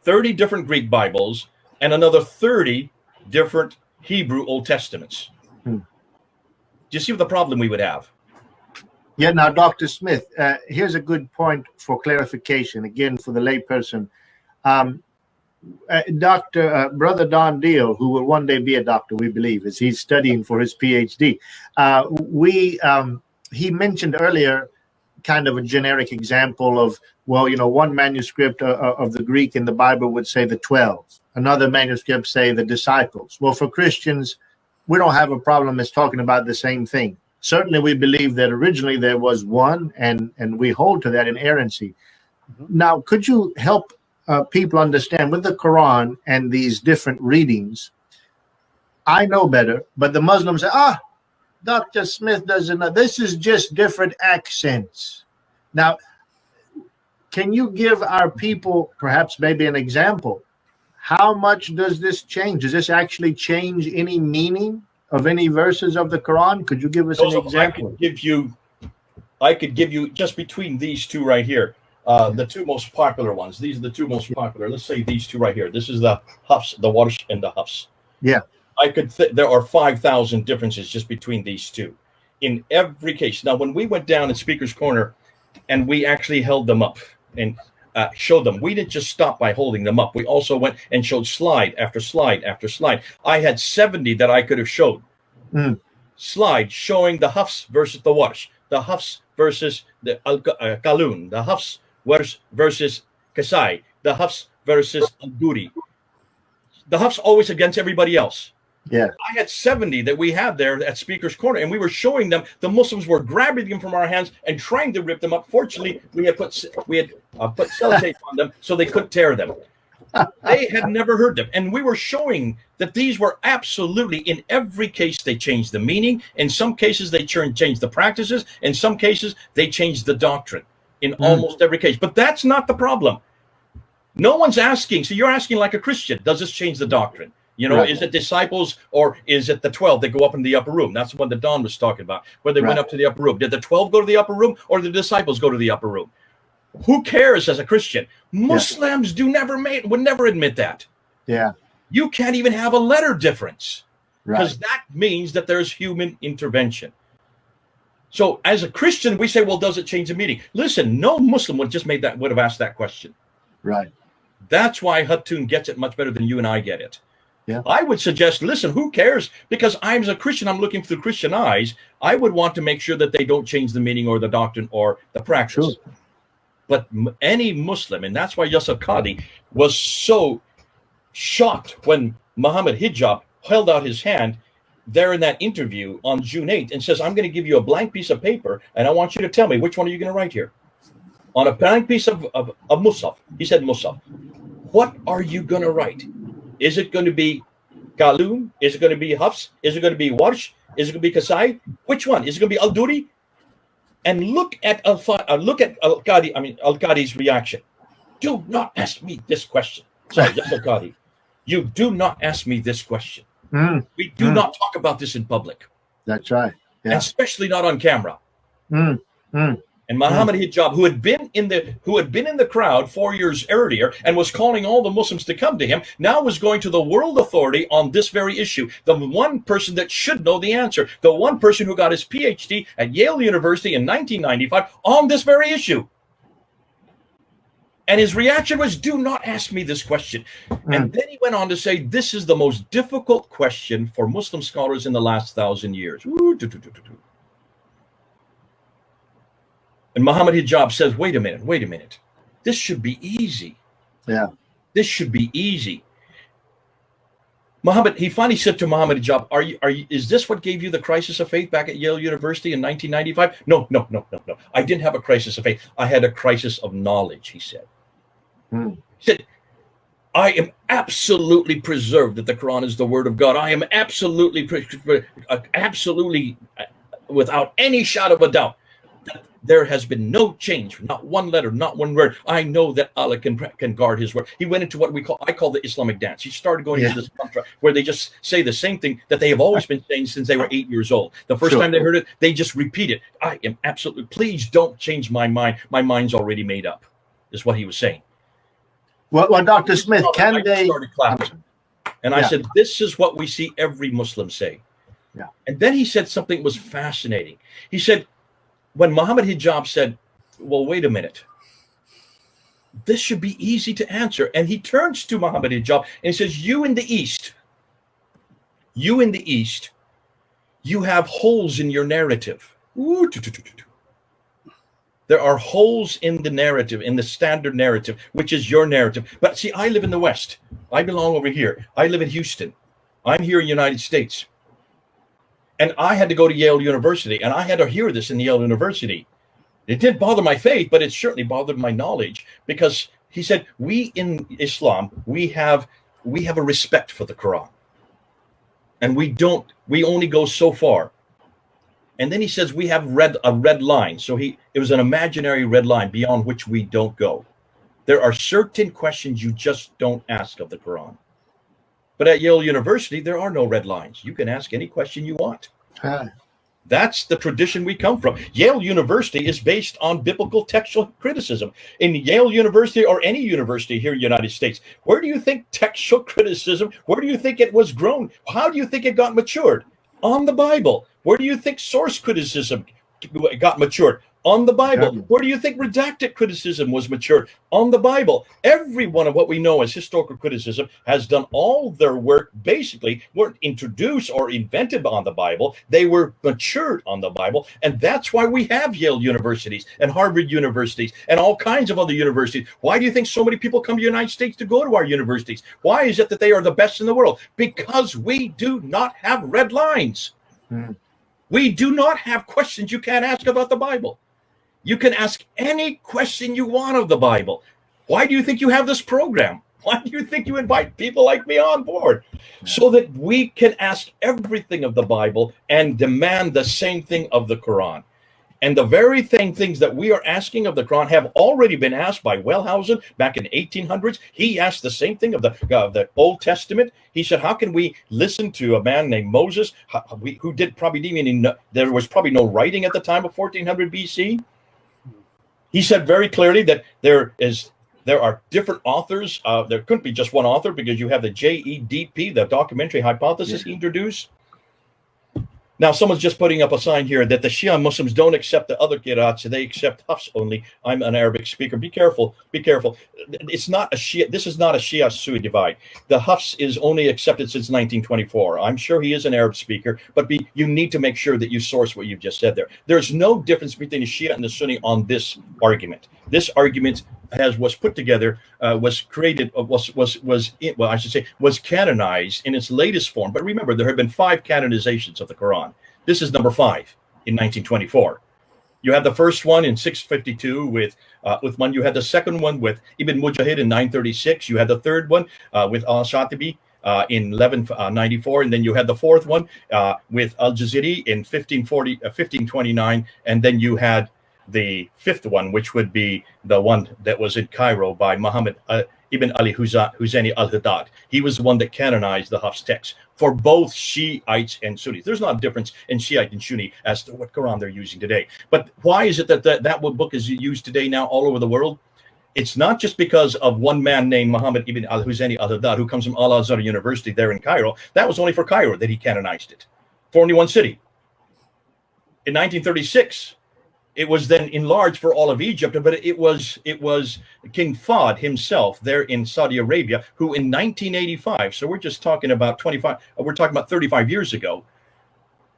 30 different Greek Bibles and another 30 different Hebrew Old Testaments. Do you see what the problem we would have? Yeah. Now, Dr. Smith, here's a good point for clarification, again, for the layperson. Brother Don Deal, who will one day be a doctor, we believe, as he's studying for his PhD. He mentioned earlier kind of a generic example of, well, one manuscript of the Greek in the Bible would say the 12. Another manuscript say the disciples. Well, for Christians, we don't have a problem as talking about the same thing. Certainly, we believe that originally there was one, and we hold to that inerrancy. Mm-hmm. Now, could you help people understand with the Quran and these different readings? I know better, but the Muslims say, Dr. Smith doesn't know. This is just different accents. Now, can you give our people perhaps maybe an example? How much does this change? Does this actually change any meaning of any verses of the Quran? Could you give us an example? I could give you just between these two right here, the two most popular ones. These are the two most popular. Let's say these two right here. This is the Hafs, the Warsh, and the Hafs. Yeah. There are 5,000 differences just between these two in every case. Now, when we went down in Speaker's Corner and we actually held them up and showed them, we didn't just stop by holding them up. We also went and showed slide after slide after slide. I had 70 that I could have showed. Slide showing the Hafs versus the Warsh, the Hafs versus the Qalun, the Hafs versus Kasai, the Hafs versus Al-Duri. The Hafs always against everybody else. Yeah, I had 70 that we had there at Speaker's Corner, and we were showing them. The Muslims were grabbing them from our hands and trying to rip them up. Fortunately, we had put sellotape on them so they couldn't tear them. They had never heard them, and we were showing that these were absolutely, in every case, they changed the meaning. In some cases, they changed the practices. In some cases, they changed the doctrine. In almost every case, but that's not the problem. No one's asking. So you're asking like a Christian, does this change the doctrine? Right. Is it disciples or is it the 12 that go up in the upper room? That's the one that Don was talking about, where they went up to the upper room. Did the 12 go to the upper room or did the disciples go to the upper room? Who cares as a Christian? Muslims would never admit that. Yeah. You can't even have a letter difference because that means that there's human intervention. So as a Christian, we say, well, does it change the meaning? Listen, no Muslim would have asked that question. Right. That's why Hatun gets it much better than you and I get it. Yeah. I would suggest, listen, who cares? Because I'm a Christian, I'm looking through Christian eyes. I would want to make sure that they don't change the meaning or the doctrine or the practice. Sure. But any Muslim, and that's why Yusuf Qadi was so shocked when Muhammad Hijab held out his hand there in that interview on June 8th and says, I'm going to give you a blank piece of paper and I want you to tell me which one are you going to write here? On a blank piece of Musaf. He said Musaf. What are you going to write? Is it going to be Qalun? Is it going to be Hafs? Is it going to be Warsh? Is it going to be Kasai? Which one? Is it going to be Al-Duri? And look at Al-Qadi's reaction. Do not ask me this question. Sorry, just Al-Qadi. You do not ask me this question. We do not talk about this in public. That's right. Yeah. Especially not on camera. And Muhammad Hijab, who had been in the crowd 4 years earlier and was calling all the Muslims to come to him, now was going to the world authority on this very issue. The one person that should know the answer, the one person who got his PhD at Yale University in 1995 on this very issue. And his reaction was, do not ask me this question. And then he went on to say, this is the most difficult question for Muslim scholars in the last 1,000 years. And Muhammad Hijab says, wait a minute. This should be easy. Yeah. This should be easy. He finally said to Muhammad Hijab, is this what gave you the crisis of faith back at Yale University in 1995? No. I didn't have a crisis of faith. I had a crisis of knowledge, he said. He said, I am absolutely preserved that the Quran is the word of God. I am absolutely without any shadow of a doubt. There has been no change, not one letter, not one word. I know that Allah can guard his word. He went into what I call the Islamic dance. He started going into this mantra where they just say the same thing that they have always been saying since they were 8 years old. The first time they heard it, they just repeat it. I am absolutely, please don't change my mind. My mind's already made up, is what he was saying. Well, Dr. Smith, can they? Started clapping. And I said, this is what we see every Muslim say. Yeah. And then he said something that was fascinating. He said, when Muhammad Hijab said, well, wait a minute, this should be easy to answer. And he turns to Muhammad Hijab and he says, you in the East, you have holes in your narrative. Ooh, there are holes in the narrative, in the standard narrative, which is your narrative. But see, I live in the West. I belong over here. I live in Houston. I'm here in the United States. And I had to go to Yale University, and I had to hear this in Yale University. It didn't bother my faith, but it certainly bothered my knowledge, because he said, we in Islam, we have a respect for the Quran. And we only go so far. And then he says we have a red line. So it was an imaginary red line beyond which we don't go. There are certain questions you just don't ask of the Quran. But at Yale University, there are no red lines. You can ask any question you want. That's the tradition we come from. Yale University is based on biblical textual criticism. In Yale University, or any university here in the United States, where do you think textual criticism, where do you think it was grown? How do you think it got matured? On the Bible. Where do you think source criticism got matured? On the Bible. Where do you think redacted criticism was matured? On the Bible. Every one of what we know as historical criticism has done all their work, basically weren't introduced or invented on the Bible. They were matured on the Bible. And that's why we have Yale universities and Harvard universities and all kinds of other universities. Why do you think so many people come to the United States to go to our universities? Why is it that they are the best in the world? Because we do not have red lines. We do not have questions you can't ask about the Bible. You can ask any question you want of the Bible. Why do you think you have this program? Why do you think you invite people like me on board? So that we can ask everything of the Bible and demand the same thing of the Quran. And the very things that we are asking of the Quran have already been asked by Wellhausen back in 1800s. He asked the same thing of the Old Testament. He said, how can we listen to a man named Moses, who there was probably no writing at the time of 1400 BC? He said very clearly that there are different authors. There couldn't be just one author, because you have the JEDP, the documentary hypothesis he introduced. Now, someone's just putting up a sign here that the Shia Muslims don't accept the other qira'ats, they accept Hafs only. I'm an Arabic speaker. Be careful. Be careful. It's not a Shia. This is not a Shia-Sunni divide. The Hafs is only accepted since 1924. I'm sure he is an Arab speaker, but you need to make sure that you source what you've just said there. There's no difference between the Shia and the Sunni on this argument. This argument was put together, was created, was canonized in its latest form. But remember, there have been 5 canonizations of the Quran. This is number 5 in 1924. You had the first one in 652 with Uthman. You had the second one with Ibn Mujahid in 936. You had the third one with Al-Shatibi in 1194, and then you had the fourth one with Al-Jaziri in 1529, and then you had the fifth one, which would be the one that was in Cairo by Muhammad ibn Ali Husseini al-Haddad. He was the one that canonized the Hafs text for both Shiites and Sunnis. There's not a difference in Shiite and Sunni as to what Quran they're using today. But why is it that book is used today now all over the world? It's not just because of one man named Muhammad ibn al-Husseini al-Haddad, who comes from Al-Azhar University there in Cairo. That was only for Cairo that he canonized it, for only one city. In 1936, it was then enlarged for all of Egypt, but it was King Fahd himself there in Saudi Arabia, who in 1985, so we're just talking about 35 years ago,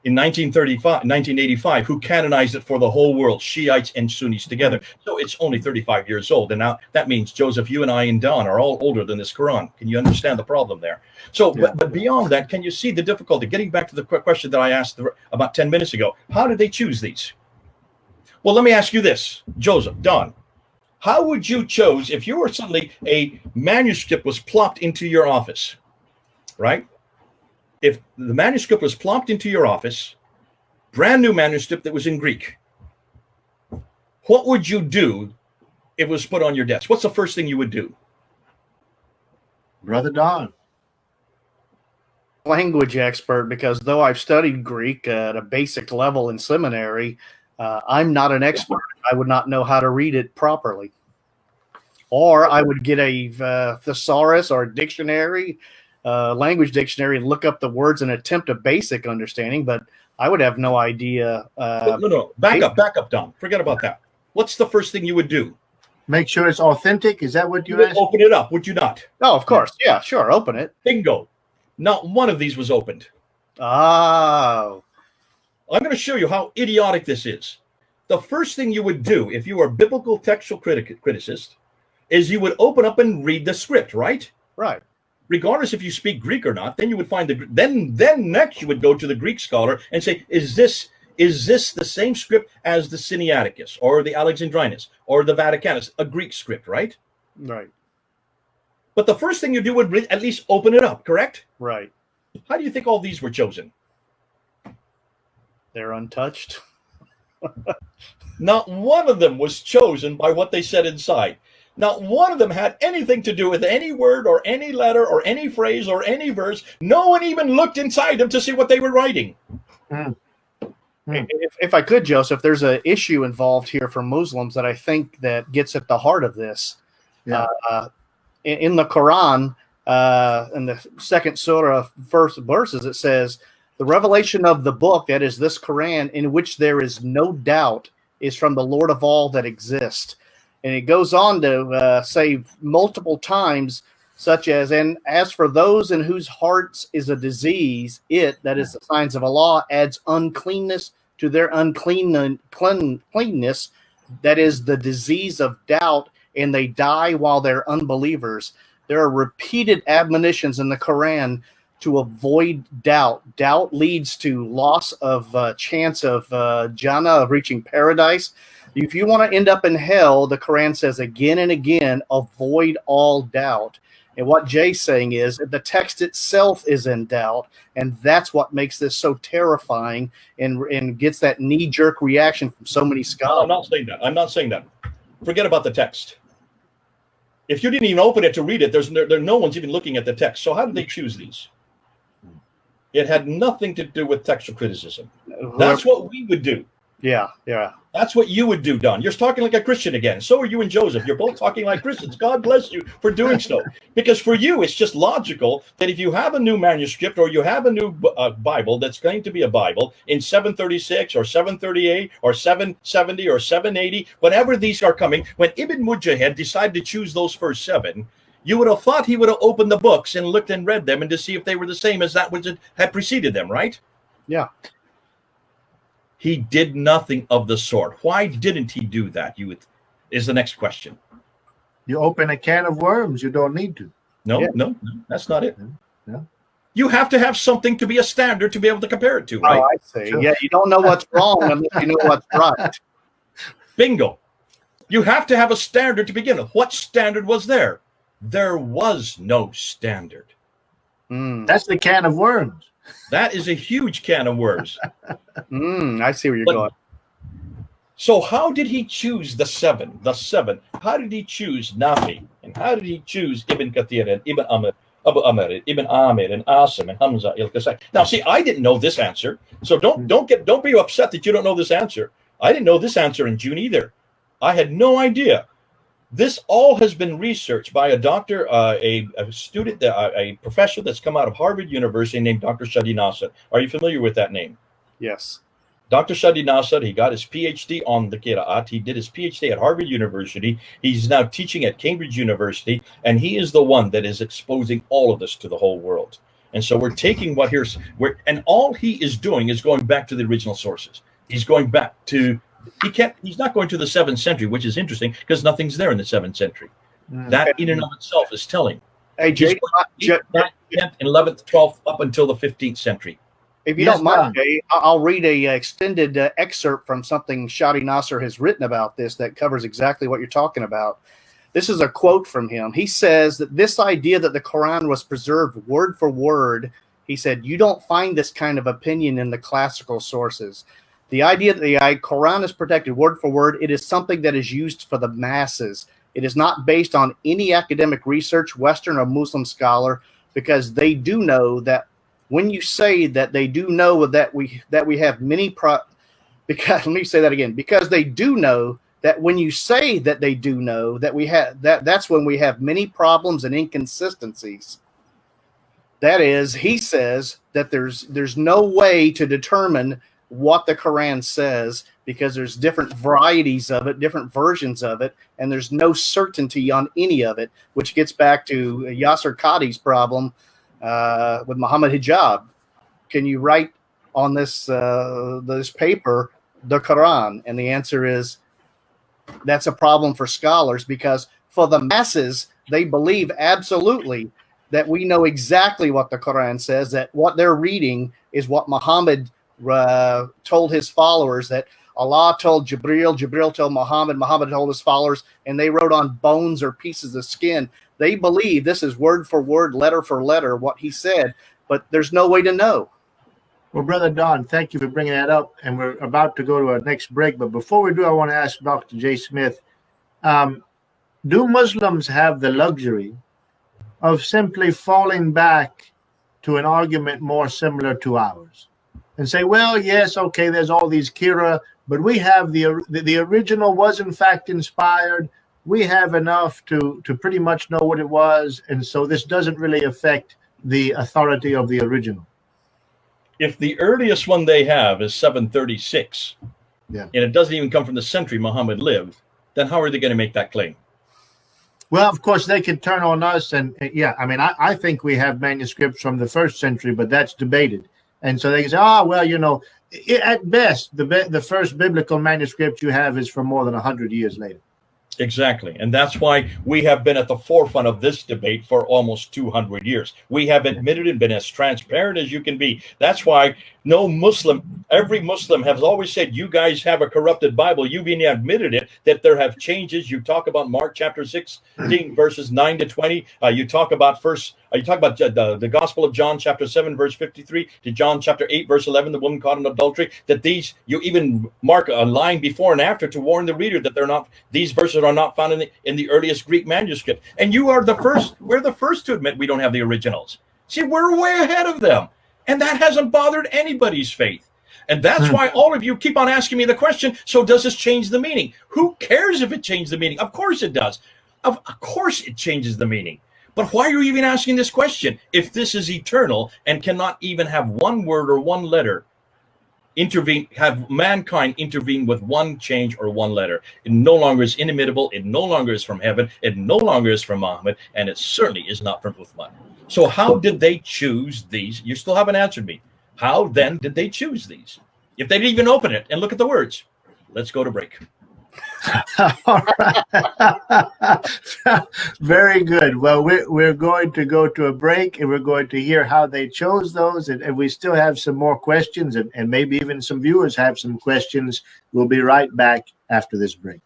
in 1985, who canonized it for the whole world, Shiites and Sunnis together. So it's only 35 years old. And now that means, Joseph, you and I and Don are all older than this Quran. Can you understand the problem there? So, yeah. But beyond that, can you see the difficulty? Getting back to the question that I asked about 10 minutes ago, how did they choose these? Well, let me ask you this, Joseph, Don, how would you choose if you were suddenly a manuscript was plopped into your office, right? If the manuscript was plopped into your office, brand new manuscript that was in Greek, what would you do if it was put on your desk? What's the first thing you would do? Brother Don. Language expert, because though I've studied Greek at a basic level in seminary, I'm not an expert. I would not know how to read it properly. Or I would get a thesaurus or a dictionary language dictionary and look up the words and attempt a basic understanding, but I would have no idea. No. Back up, Don. Forget about that. What's the first thing you would do? Make sure it's authentic. Is that what You you would asked? open it up, would you not? Oh, of course. Yeah, sure. Open it. Bingo. Not one of these was opened. Oh. I'm going to show you how idiotic this is. The first thing you would do if you were a biblical textual criticist is you would open up and read the script, right? Right. Regardless if you speak Greek or not, then you would find then next you would go to the Greek scholar and say, is this the same script as the Sinaiticus or the Alexandrinus or the Vaticanus, a Greek script, right? Right. But the first thing you do would at least open it up, correct? Right. How do you think all these were chosen? They're untouched. Not one of them was chosen by what they said inside. Not one of them had anything to do with any word or any letter or any phrase or any verse. No one even looked inside them to see what they were writing. If I could, Joseph, there's an issue involved here for Muslims that I think that gets at the heart of this. Yeah. In the Qur'an, in the second surah, first verses, it says, the revelation of the book, that is this Qur'an, in which there is no doubt, is from the Lord of all that exist. And it goes on to say multiple times, such as, and as for those in whose hearts is a disease, it, that is the signs of Allah, adds uncleanness to their uncleanness, that is the disease of doubt, and they die while they're unbelievers. There are repeated admonitions in the Quran to avoid doubt. Doubt leads to loss of chance of Jannah, of reaching paradise. If you want to end up in hell, the Quran says again and again, avoid all doubt. And what Jay's saying is the text itself is in doubt, and that's what makes this so terrifying and gets that knee-jerk reaction from so many scholars. No, I'm not saying that. Forget about the text. If you didn't even open it to read it, no one's even looking at the text. So how did they choose these? It had nothing to do with textual criticism. That's what we would do. Yeah. That's what you would do, Don. You're talking like a Christian again. So are you and Joseph. You're both talking like Christians. God bless you for doing so. Because for you, it's just logical that if you have a new manuscript or you have a new Bible that's going to be a Bible in 736 or 738 or 770 or 780, whatever these are coming, when Ibn Mujahid decided to choose those first 7, you would have thought he would have opened the books and looked and read them and to see if they were the same as that which had preceded them, right? Yeah. He did nothing of the sort. Why didn't he do that? Is the next question. You open a can of worms. You don't need to. No, that's not it. No. You have to have something to be a standard to be able to compare it to, right? Oh, I see. Sure. Yeah, you don't know what's wrong unless you know what's right. Bingo. You have to have a standard to begin with. What standard was there? There was no standard. That's the can of worms. That is a huge can of worms. I see where you're going. So how did he choose the 7? How did he choose Nafi? And how did he choose Ibn Kathir and Ibn Amr, Abu Amr, Ibn Amir, and Asim, and Hamza al-Qasai? Now, see, I didn't know this answer. So don't be upset that you don't know this answer. I didn't know this answer in June either. I had no idea. This all has been researched by a doctor, a student, a professor that's come out of Harvard University named Dr. Shadi Nasser. Are you familiar with that name? Yes. Dr. Shadi Nasser, he got his PhD on the Qira'at. He did his PhD at Harvard University. He's now teaching at Cambridge University, and he is the one that is exposing all of this to the whole world. And so we're taking and all he is doing is going back to the original sources. He's going back to he's not going to the 7th century, which is interesting because nothing's there in the 7th century. That in and of itself is telling. Hey, Jay, 10th, 11th, 12th, up until the 15th century. If you don't mind, Jay, I'll read a extended excerpt from something Shadi Nasser has written about this that covers exactly what you're talking about. This is a quote from him. He says that this idea that the Quran was preserved word for word, he said, you don't find this kind of opinion in the classical sources. The idea that the Quran is protected word for word, it is something that is used for the masses. It is not based on any academic research, Western or Muslim scholar, because they do know that when you say that they do know that we have many because let me say that again, because they do know that when you say that they do know that we have that's when we have many problems and inconsistencies. That is, he says that there's no way to determine what the Quran says because there's different varieties of it, different versions of it, and there's no certainty on any of it, which gets back to Yasser Qadi's problem with Muhammad Hijab. Can you write on this paper the Quran? And the answer is that's a problem for scholars, because for the masses, they believe absolutely that we know exactly what the Quran says, that what they're reading is what Muhammad told his followers, that Allah told Jibril, Jibril told Muhammad, Muhammad told his followers, and they wrote on bones or pieces of skin. They believe this is word for word, letter for letter, what he said, but there's no way to know. Well, Brother Don, thank you for bringing that up, and we're about to go to our next break. But before we do, I want to ask Dr. J. Smith, do Muslims have the luxury of simply falling back to an argument more similar to ours and say, well, yes, okay, there's all these Kira, but we have the original was in fact inspired. We have enough to pretty much know what it was, and so this doesn't really affect the authority of the original. If the earliest one they have is 736, and it doesn't even come from the century Muhammad lived, then how are they going to make that claim? Well, of course, they could turn on us, and yeah, I mean, I think we have manuscripts from the 1st century, but that's debated. And so they can say, oh, well, you know, at best, the first biblical manuscript you have is from more than 100 years later. Exactly. And that's why we have been at the forefront of this debate for almost 200 years. We have admitted and been as transparent as you can be. That's why every Muslim has always said, you guys have a corrupted Bible. You've even admitted it, that there have changes. You talk about Mark chapter 16, verses 9 to 20. You talk about the Gospel of John chapter 7, verse 53 to John chapter 8, verse 11, the woman caught in adultery, that these, you even mark a line before and after to warn the reader that these verses are not found in the earliest Greek manuscript. And we're the first to admit we don't have the originals. See, we're way ahead of them. And that hasn't bothered anybody's faith. And that's why all of you keep on asking me the question, so does this change the meaning? Who cares if it changed the meaning? Of course it does. Of course it changes the meaning. But why are you even asking this question if this is eternal and cannot even have one word or one letter have mankind intervene with one change or one letter? It no longer is inimitable. It no longer is from heaven. It no longer is from Muhammad. And it certainly is not from Uthman. So how did they choose these? You still haven't answered me. How then did they choose these? If they didn't even open it and look at the words. Let's go to break. All right. Very good. Well, we're going to go to a break, and we're going to hear how they chose those. And we still have some more questions, and maybe even some viewers have some questions. We'll be right back after this break.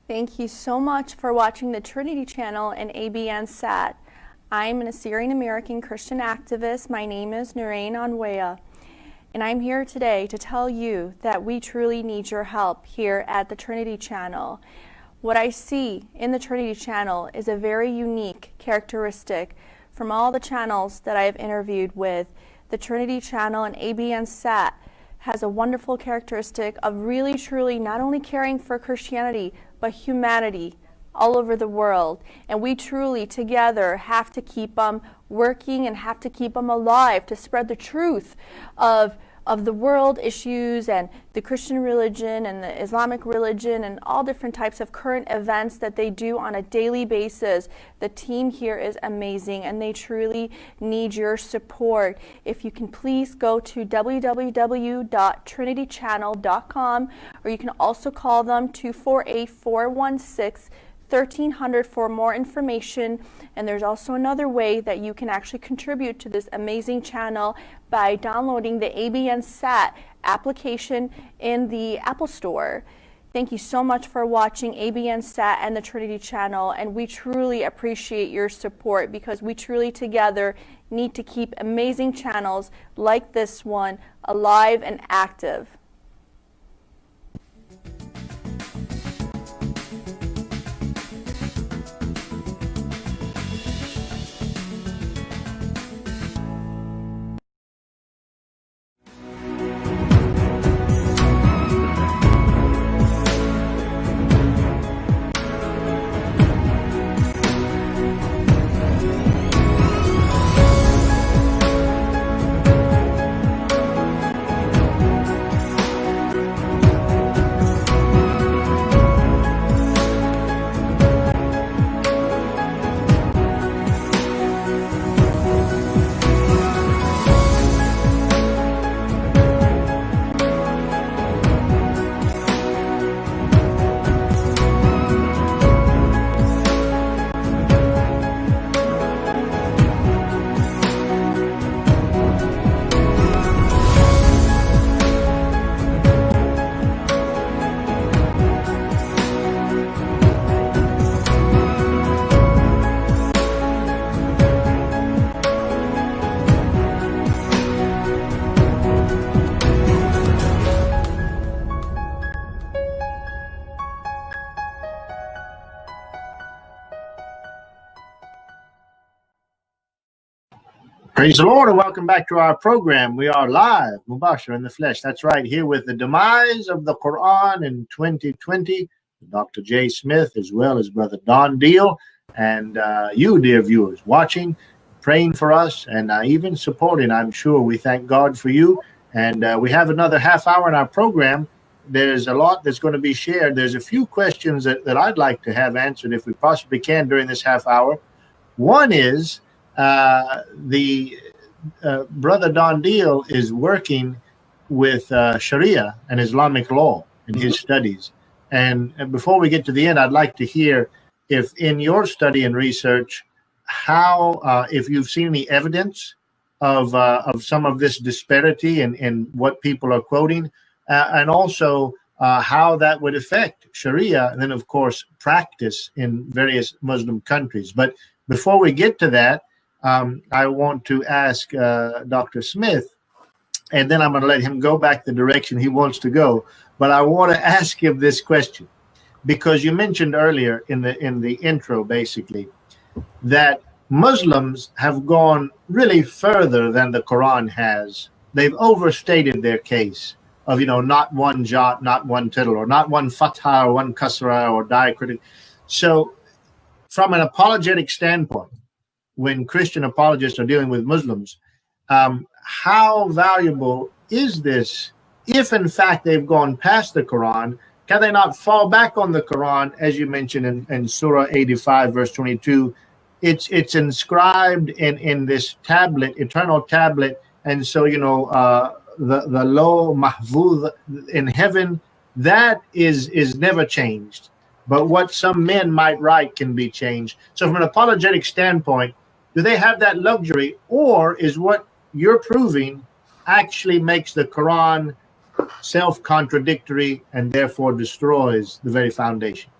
Thank you so much for watching the Trinity Channel and ABN SAT. I'm an Assyrian American Christian activist. My name is Nurain Anwea, and I'm here today to tell you that we truly need your help here at the Trinity Channel. What I see in the Trinity Channel is a very unique characteristic from all the channels that I have interviewed with. The Trinity Channel and ABN SAT has a wonderful characteristic of really truly not only caring for Christianity but humanity all over the world. And we truly together have to keep them working and have to keep them alive to spread the truth of the world issues and the Christian religion and the Islamic religion and all different types of current events that they do on a daily basis. The team here is amazing and they truly need your support. If you can please go to www.trinitychannel.com, or you can also call them 248-416 1300 for more information. And there's also another way that you can actually contribute to this amazing channel by downloading the ABN SAT application in the Apple Store. Thank you so much for watching ABN SAT and the Trinity channel, and we truly appreciate your support because we truly together need to keep amazing channels like this one alive and active. Praise the Lord and welcome back to our program. We are live, Mubashir in the flesh. That's right, here with the demise of the Qur'an in 2020, Dr. J. Smith, as well as Brother Don Deal, and you, dear viewers, watching, praying for us, and even supporting. I'm sure we thank God for you. And we have another half hour in our program. There's a lot that's going to be shared. There's a few questions that I'd like to have answered if we possibly can during this half hour. One is, Brother Don Deal is working with Sharia and Islamic law in his studies. And before we get to the end, I'd like to hear if in your study and research, how, if you've seen any evidence of some of this disparity in what people are quoting, and also how that would affect Sharia and then, of course, practice in various Muslim countries. But before we get to that, I want to ask Dr. Smith, and then I'm going to let him go back the direction he wants to go. But I want to ask him this question, because you mentioned earlier in the intro, basically, that Muslims have gone really further than the Quran has. They've overstated their case of, not one jot, not one tittle, or not one fatha, or one kasra, or diacritic. So from an apologetic standpoint, when Christian apologists are dealing with Muslims, how valuable is this? If in fact they've gone past the Quran, can they not fall back on the Quran, as you mentioned in Surah 85, verse 22? It's inscribed in this tablet, eternal tablet, and so the low mahfuz in heaven, that is never changed. But what some men might write can be changed. So from an apologetic standpoint, do they have that luxury, or is what you're proving actually makes the Quran self-contradictory and therefore destroys the very foundation?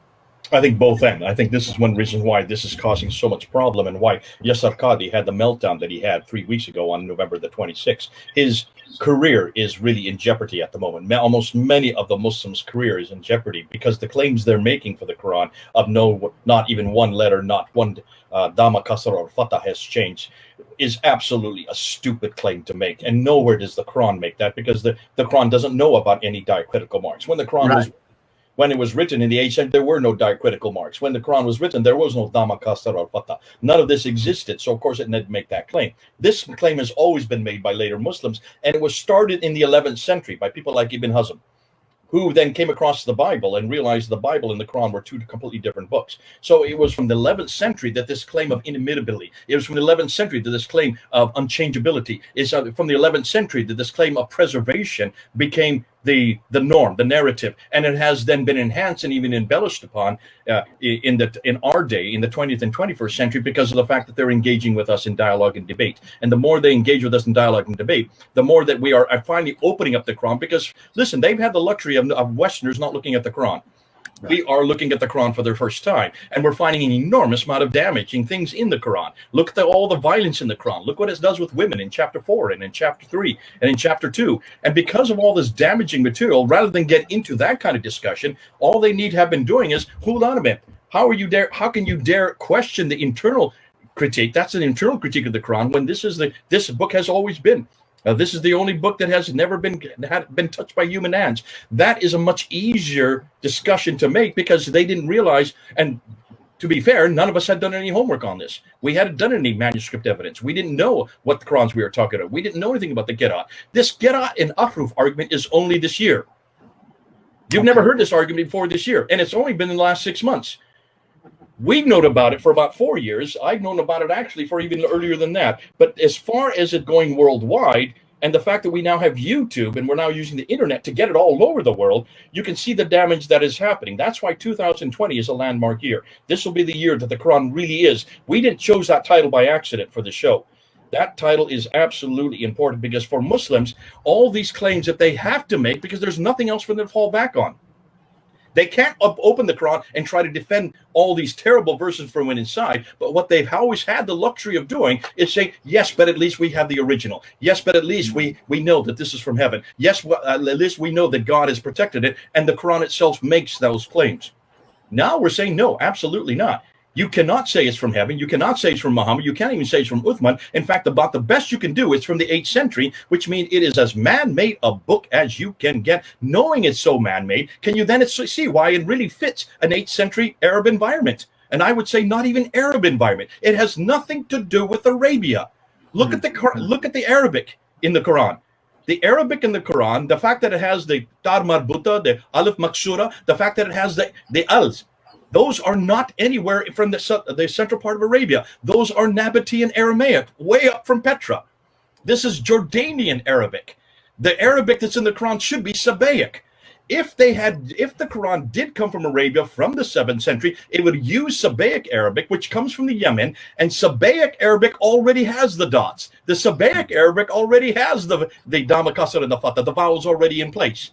I think both ends. I think this is one reason why this is causing so much problem and why Yasser Qadi had the meltdown that he had 3 weeks ago on November the 26th. His career is really in jeopardy at the moment. Almost many of the Muslims' career is in jeopardy because the claims they're making for the Quran of not even one letter, not one dama, kasra, or fatah has changed is absolutely a stupid claim to make. And nowhere does the Quran make that, because the Quran doesn't know about any diacritical marks. When the Quran when it was written in the 8th century, there were no diacritical marks. When the Quran was written, there was no dama, kasra, or fatah. None of this existed. So, of course, it didn't make that claim. This claim has always been made by later Muslims, and it was started in the 11th century by people like Ibn Hazm, who then came across the Bible and realized the Bible and the Quran were two completely different books. So it was from the 11th century that this claim of inimitability, it was from the 11th century that this claim of unchangeability, is from the 11th century that this claim of preservation became the norm, the narrative, and it has then been enhanced and even embellished upon in our day, in the 20th and 21st century, because of the fact that they're engaging with us in dialogue and debate. And the more they engage with us in dialogue and debate, the more that we are finally opening up the Quran. Because listen, they've had the luxury of Westerners not looking at the Quran. Right. We are looking at the Quran for the first time, and we're finding an enormous amount of damaging things in the Quran. Look at all the violence in the Quran. Look what it does with women in chapter 4 and in chapter 3 and in chapter 2. And because of all this damaging material, rather than get into that kind of discussion, all they need to have been doing is, hold on a minute. How can you dare question the internal critique? That's an internal critique of the Quran when this book has always been. This is the only book that has never been touched by human hands. That is a much easier discussion to make because they didn't realize, and to be fair, none of us had done any homework on this. We hadn't done any manuscript evidence. We didn't know what the Qurans we were talking about. We didn't know anything about the Qira'at. This Qira'at and Ahruf argument is only this year. You've never heard this argument before this year, and it's only been in the last 6 months. We've known about it for about 4 years. I've known about it actually for even earlier than that. But as far as it going worldwide, and the fact that we now have YouTube and we're now using the internet to get it all over the world, you can see the damage that is happening. That's why 2020 is a landmark year. This will be the year that the Quran really is. We didn't choose that title by accident for the show. That title is absolutely important because for Muslims, all these claims that they have to make because there's nothing else for them to fall back on. They can't open the Quran and try to defend all these terrible verses from inside. But what they've always had the luxury of doing is saying, yes, but at least we have the original. Yes, but at least we know that this is from heaven. Yes, at least we know that God has protected it. And the Quran itself makes those claims. Now we're saying, no, absolutely not. You cannot say it's from heaven. You cannot say it's from Muhammad. You can't even say it's from Uthman. In fact, about the best you can do is from the 8th century, which means it is as man-made a book as you can get. Knowing it's so man-made, can you then see why it really fits an 8th century Arab environment? And I would say not even Arab environment. It has nothing to do with Arabia. Look at the Arabic in the Quran. The Arabic in the Quran, the fact that it has the tar marbuta, the alif maksura, the fact that it has the als. Those are not anywhere from the central part of Arabia. Those are Nabatean Aramaic, way up from Petra. This is Jordanian Arabic. The Arabic that's in the Quran should be Sabaic. If the Quran did come from Arabia from the 7th century, it would use Sabaic Arabic, which comes from the Yemen, and Sabaic Arabic already has the dots. The Sabaic Arabic already has the Dhamma Kasra and the Fatha, the vowels already in place.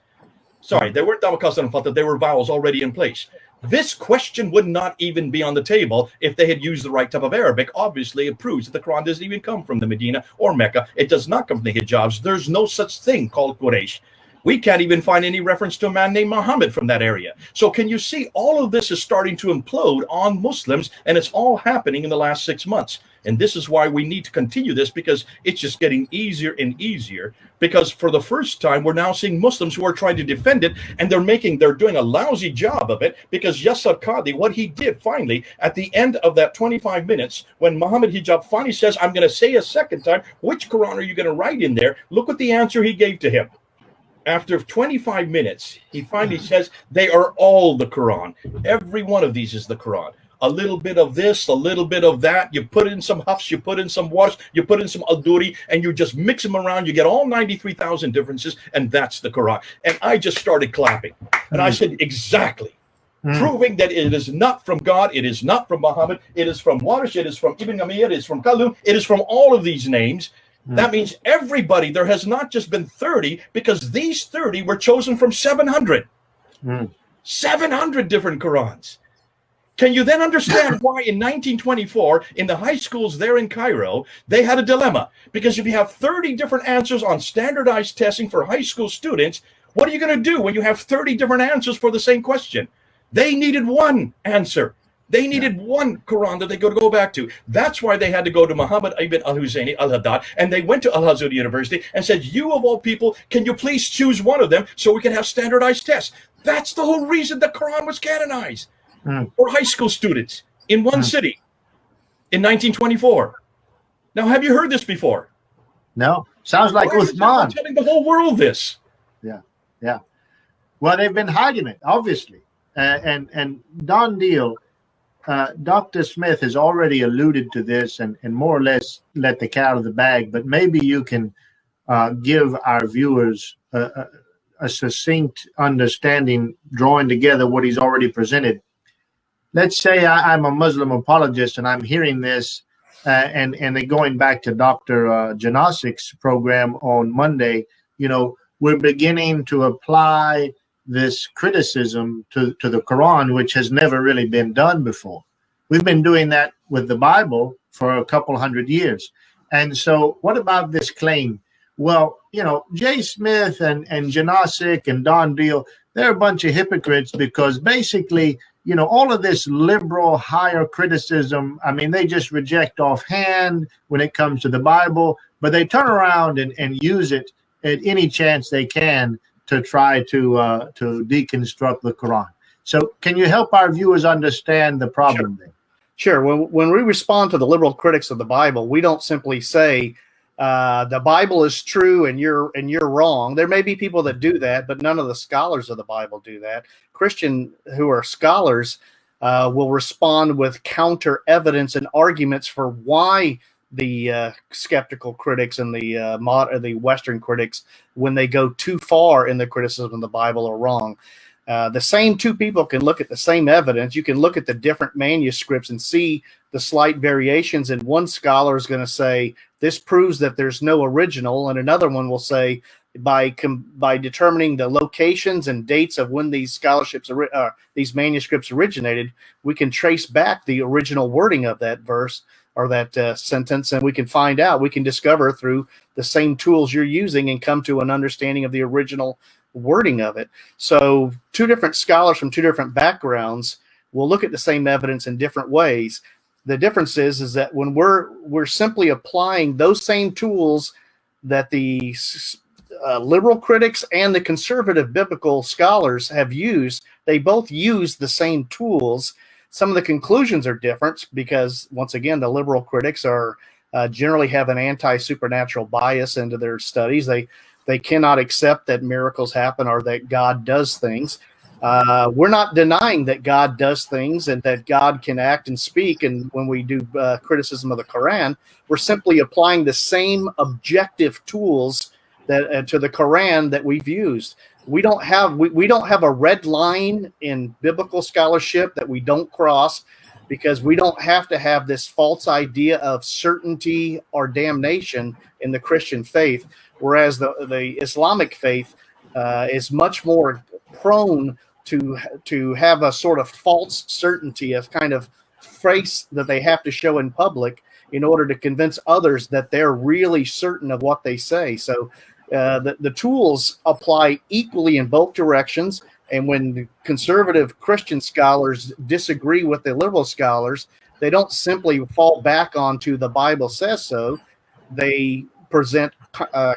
Sorry, they weren't Dhamma Kasra and Fatha, they were vowels already in place. This question would not even be on the table if they had used the right type of Arabic. Obviously, it proves that the Quran doesn't even come from the Medina or Mecca. It does not come from the Hijaz. There's no such thing called Quraysh. We can't even find any reference to a man named Muhammad from that area. So can you see all of this is starting to implode on Muslims, and it's all happening in the last 6 months. And this is why we need to continue this, because it's just getting easier and easier. Because for the first time, we're now seeing Muslims who are trying to defend it, and they're doing a lousy job of it. Because Yasser Qadhi, what he did finally at the end of that 25 minutes, when Muhammad Hijab finally says, I'm going to say a second time, which Quran are you going to write in there? Look what the answer he gave to him. After 25 minutes, he finally says, they are all the Quran. Every one of these is the Quran. A little bit of this, a little bit of that. You put in some hafs, you put in some wars, you put in some al-duri, and you just mix them around. You get all 93,000 differences, and that's the Quran. And I just started clapping. And I said, exactly. Proving that it is not from God, it is not from Muhammad, it is from Warish, it is from Ibn Amir, it is from Kalum, it is from all of these names. That means everybody, there has not just been 30, because these 30 were chosen from 700. 700 different Qurans. Can you then understand why in 1924, in the high schools there in Cairo, they had a dilemma? Because if you have 30 different answers on standardized testing for high school students, what are you going to do when you have 30 different answers for the same question? They needed one answer. They needed one Quran that they could go back to. That's why they had to go to Muhammad ibn al-Husayni al-Haddad, and they went to Al-Azhar University and said, you of all people, can you please choose one of them so we can have standardized tests? That's the whole reason the Quran was canonized for high school students in one city in 1924. Now, have you heard this before? No. Sounds like Uthman. Telling the whole world this. Yeah. Well, they've been hiding it, obviously. And Don Deal, Dr. Smith has already alluded to this and more or less let the cat out of the bag, but maybe you can give our viewers a a succinct understanding, drawing together what he's already presented. Let's say I'm a Muslim apologist and I'm hearing this, and then going back to Dr. Janasik's program on Monday, we're beginning to apply this criticism to the Quran, which has never really been done before. We've been doing that with the Bible for a couple hundred years. And so what about this claim? Well, Jay Smith and Janasik and Don Deal, they're a bunch of hypocrites because basically, all of this liberal higher criticism, I mean, they just reject offhand when it comes to the Bible, but they turn around and use it at any chance they can to try to deconstruct the Quran. So can you help our viewers understand the problem there? Sure. When we respond to the liberal critics of the Bible, we don't simply say the Bible is true and you're wrong. There may be people that do that, but none of the scholars of the Bible do that. Christian who are scholars will respond with counter evidence and arguments for why the skeptical critics and the Western critics, when they go too far in the criticism of the Bible, are wrong. The same two people can look at the same evidence. You can look at the different manuscripts and see the slight variations. And one scholar is going to say, this proves that there's no original. And another one will say, by determining the locations and dates of when these these manuscripts originated, we can trace back the original wording of that verse or that sentence, and we can find out, we can discover through the same tools you're using and come to an understanding of the original wording of it. So two different scholars from two different backgrounds will look at the same evidence in different ways. The difference is that when we're simply applying those same tools that the liberal critics and the conservative biblical scholars have used, they both use the same tools. Some of the conclusions are different because, once again, the liberal critics are generally have an anti-supernatural bias into their studies. They cannot accept that miracles happen or that God does things. We're not denying that God does things and that God can act and speak. And when we do criticism of the Quran, we're simply applying the same objective tools that to the Quran that we've used. We don't have a red line in biblical scholarship that we don't cross, because we don't have to have this false idea of certainty or damnation in the Christian faith, whereas the Islamic faith is much more prone to have a sort of false certainty, a kind of face that they have to show in public in order to convince others that they're really certain of what they say. So the tools apply equally in both directions. And when the conservative Christian scholars disagree with the liberal scholars, they don't simply fall back onto the Bible says so. They present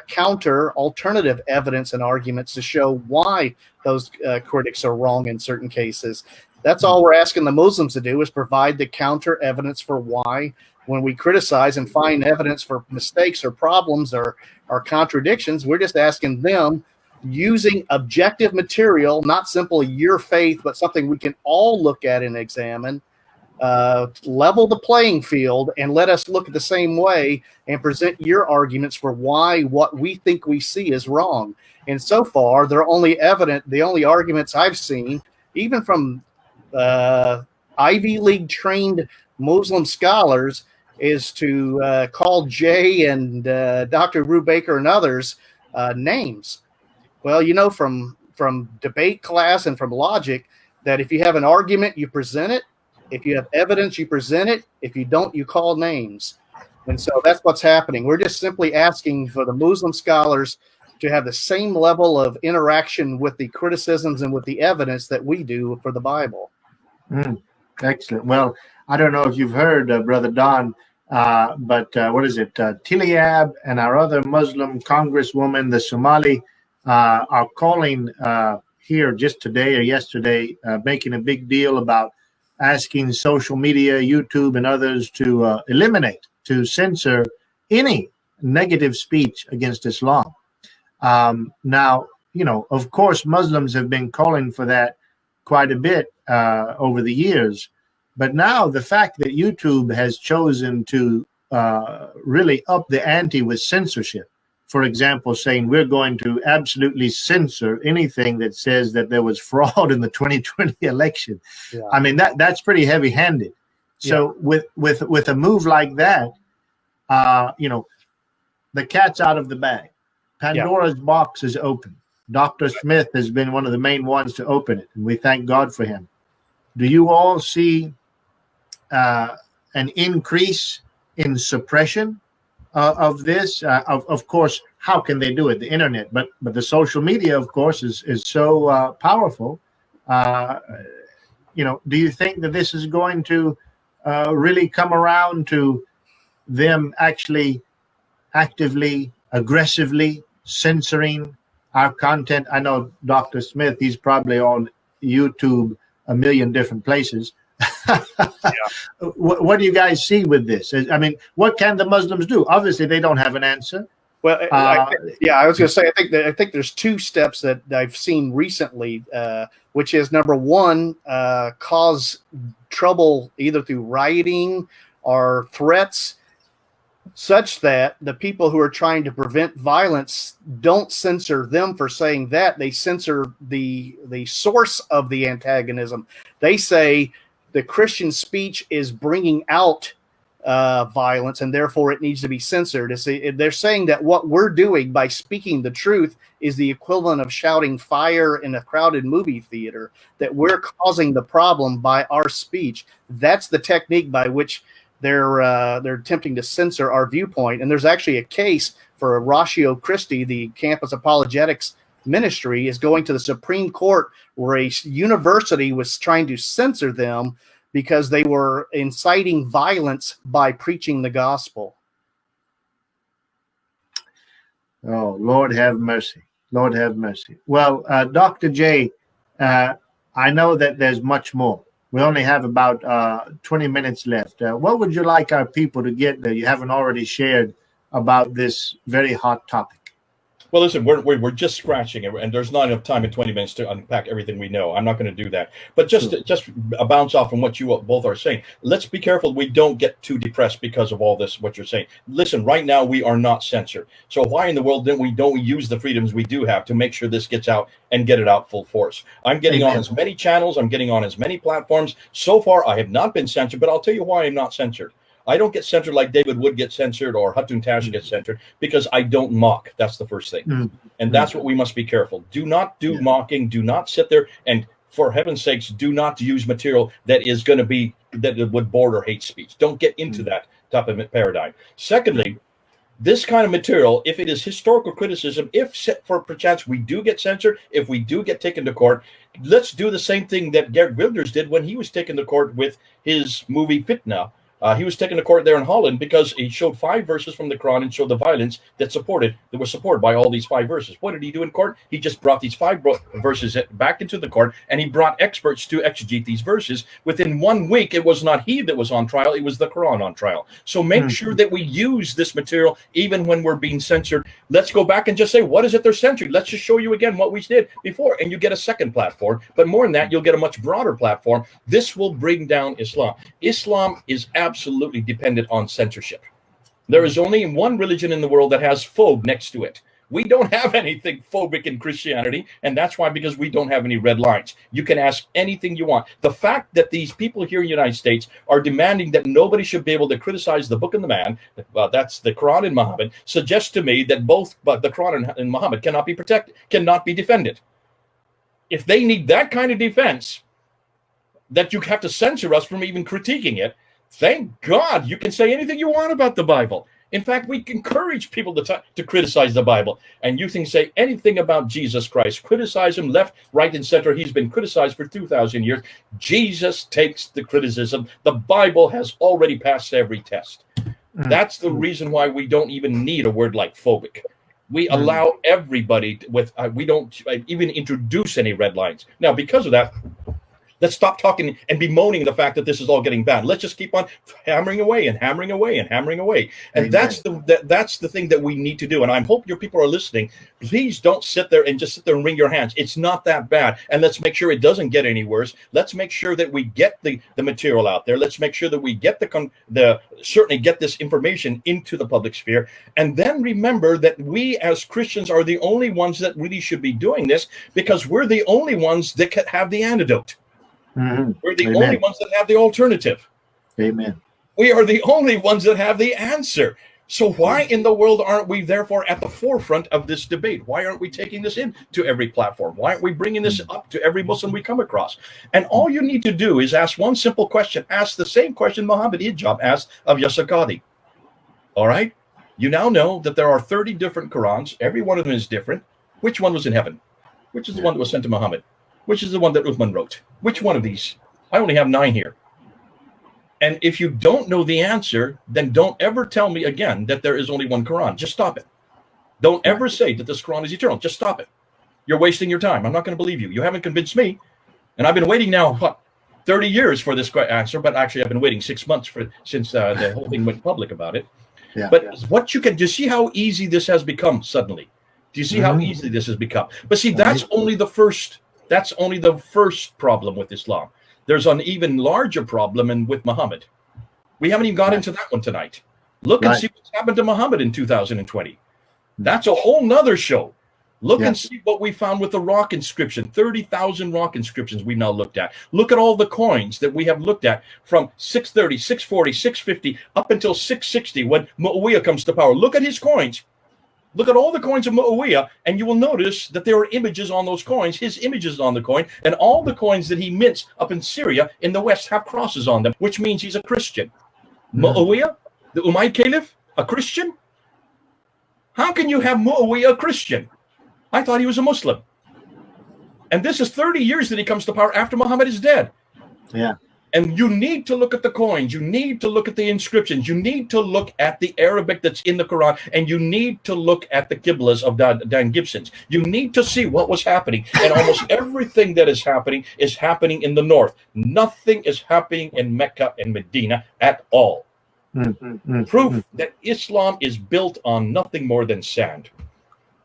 counter alternative evidence and arguments to show why those critics are wrong in certain cases. That's all we're asking the Muslims to do, is provide the counter evidence for why, when we criticize and find evidence for mistakes or problems or contradictions, we're just asking them, using objective material, not simply your faith, but something we can all look at and examine, level the playing field and let us look at the same way and present your arguments for why what we think we see is wrong. And so far, the only arguments I've seen, even from Ivy League trained Muslim scholars, is to call Jay and Dr. Brubaker and others names. Well, from debate class and from logic, that if you have an argument, you present it. If you have evidence, you present it. If you don't, you call names. And so that's what's happening. We're just simply asking for the Muslim scholars to have the same level of interaction with the criticisms and with the evidence that we do for the Bible. Excellent. Well, I don't know if you've heard, Brother Don, but what is it? Tiliab and our other Muslim congresswoman, the Somali, are calling here just today or yesterday, making a big deal about asking social media, YouTube and others to eliminate, to censor any negative speech against Islam. Now, of course, Muslims have been calling for that quite a bit over the years. But now the fact that YouTube has chosen to really up the ante with censorship, for example, saying we're going to absolutely censor anything that says that there was fraud in the 2020 election. Yeah. I mean, that's pretty heavy-handed. So with a move like that, the cat's out of the bag. Pandora's box is open. Dr. Smith has been one of the main ones to open it, and we thank God for him. Do you all see an increase in suppression of this? Of course, how can they do it? The internet, but the social media, of course, is so powerful. Do you think that this is going to really come around to them actually actively, aggressively censoring our content? I know Dr. Smith, he's probably on YouTube a million different places. What do you guys see with this? I mean, what can the Muslims do? Obviously, they don't have an answer. Well, I was going to say, I think there's two steps that I've seen recently, which is number one, cause trouble either through rioting or threats, such that the people who are trying to prevent violence don't censor them for saying that. They censor the source of the antagonism. They say the Christian speech is bringing out violence, and therefore it needs to be censored. They're saying that what we're doing by speaking the truth is the equivalent of shouting fire in a crowded movie theater, that we're causing the problem by our speech. That's the technique by which they're attempting to censor our viewpoint. And there's actually a case for Ratio Christi, the campus apologetics ministry, is going to the Supreme Court, where a university was trying to censor them because they were inciting violence by preaching the gospel. Oh, Lord have mercy. Lord have mercy. Well, Dr. J, I know that there's much more. We only have about 20 minutes left. What would you like our people to get that you haven't already shared about this very hot topic? Well, listen, we're just scratching it, and there's not enough time in 20 minutes to unpack everything we know. I'm not going to do that. But just a bounce off from what you both are saying, let's be careful we don't get too depressed because of all this, what you're saying. Listen, right now we are not censored. So why in the world don't we use the freedoms we do have to make sure this gets out and get it out full force? I'm getting on as many channels. I'm getting on as many platforms. So far, I have not been censored, but I'll tell you why I'm not censored. I don't get censored like David Wood gets censored or Hatun Tash gets censored, because I don't mock. That's the first thing. And that's what we must be careful. Do not do mocking. Do not sit there. And for heaven's sakes, do not use material that is going to be, that would border hate speech. Don't get into that type of paradigm. Secondly, this kind of material, if it is historical criticism, if for perchance we do get censored, if we do get taken to court, let's do the same thing that Geert Wilders did when he was taken to court with his movie Fitna. He was taken to court there in Holland because he showed 5 verses from the Qur'an and showed the violence that was supported by all these 5 verses. What did he do in court? He just brought these 5 verses back into the court, and he brought experts to exegete these verses. Within 1 week, it was not he that was on trial, it was the Qur'an on trial. So make sure that we use this material even when we're being censored. Let's go back and just say, what is it they're censoring? Let's just show you again what we did before, and you get a second platform. But more than that, you'll get a much broader platform. This will bring down Islam. Islam is absolutely dependent on censorship. There is only one religion in the world that has phobe next to it. We don't have anything phobic in Christianity, and that's why, because we don't have any red lines. You can ask anything you want. The fact that these people here in the United States are demanding that nobody should be able to criticize the book and the man, that's the Quran and Muhammad, suggests to me that both the Quran and Muhammad cannot be protected, cannot be defended. If they need that kind of defense, that you have to censor us from even critiquing it, thank God you can say anything you want about the Bible. In fact, we encourage people to criticize the Bible. And you can say anything about Jesus Christ. Criticize him left, right, and center. He's been criticized for 2,000 years. Jesus takes the criticism. The Bible has already passed every test. That's the reason why we don't even need a word like phobic. We allow everybody we don't even introduce any red lines. Now, because of that, Let's stop talking and bemoaning the fact that this is all getting bad. Let's just keep on hammering away and hammering away and hammering away. And Amen. that's the thing that we need to do. And I hope your people are listening. Please don't sit there and wring your hands. It's not that bad. And let's make sure it doesn't get any worse. Let's make sure that we get the material out there. Let's make sure that we get certainly get this information into the public sphere. And then remember that we as Christians are the only ones that really should be doing this, because we're the only ones that can have the antidote. Mm-hmm. We're the Amen. only ones that have the alternative. Amen. We are the only ones that have the answer. So why in the world aren't we therefore at the forefront of this debate? Why aren't we taking this into every platform? Why aren't we bringing this up to every Muslim we come across? And all you need to do is ask one simple question. Ask the same question Muhammad Hijab asked of Yasir Qadhi. All right? You now know that there are 30 different Qurans. Every one of them is different. Which one was in heaven? Which is the one that was sent to Muhammad? Which is the one that Uthman wrote? Which one of these? I only have 9 here. And if you don't know the answer, then don't ever tell me again that there is only one Quran. Just stop it. Don't ever say that this Quran is eternal. Just stop it. You're wasting your time. I'm not going to believe you. You haven't convinced me. And I've been waiting now, 30 years for this answer, but actually I've been waiting 6 months since the whole thing went public about it. Yeah. But what do you see how easy this has become suddenly? Do you see how easy this has become? But see, that's only the first problem with Islam. There's an even larger problem with Muhammad. We haven't even got into that one tonight. Look and see what's happened to Muhammad in 2020. That's a whole nother show. Look and see what we found with the rock inscription. 30,000 rock inscriptions we've now looked at. Look at all the coins that we have looked at from 630, 640, 650 up until 660 when Muawiyah comes to power. Look at his coins. Look at all the coins of Muawiyah, and you will notice that there are images on those coins, his images on the coin, and all the coins that he mints up in Syria in the West have crosses on them, which means he's a Christian. Muawiyah, the Umayyad Caliph, a Christian? How can you have Muawiyah a Christian? I thought he was a Muslim. And this is 30 years that he comes to power after Muhammad is dead. Yeah. And you need to look at the coins. You need to look at the inscriptions. You need to look at the Arabic that's in the Quran. And you need to look at the Qiblas of Dan Gibson's. You need to see what was happening. And almost everything that is happening in the north. Nothing is happening in Mecca and Medina at all. Proof that Islam is built on nothing more than sand.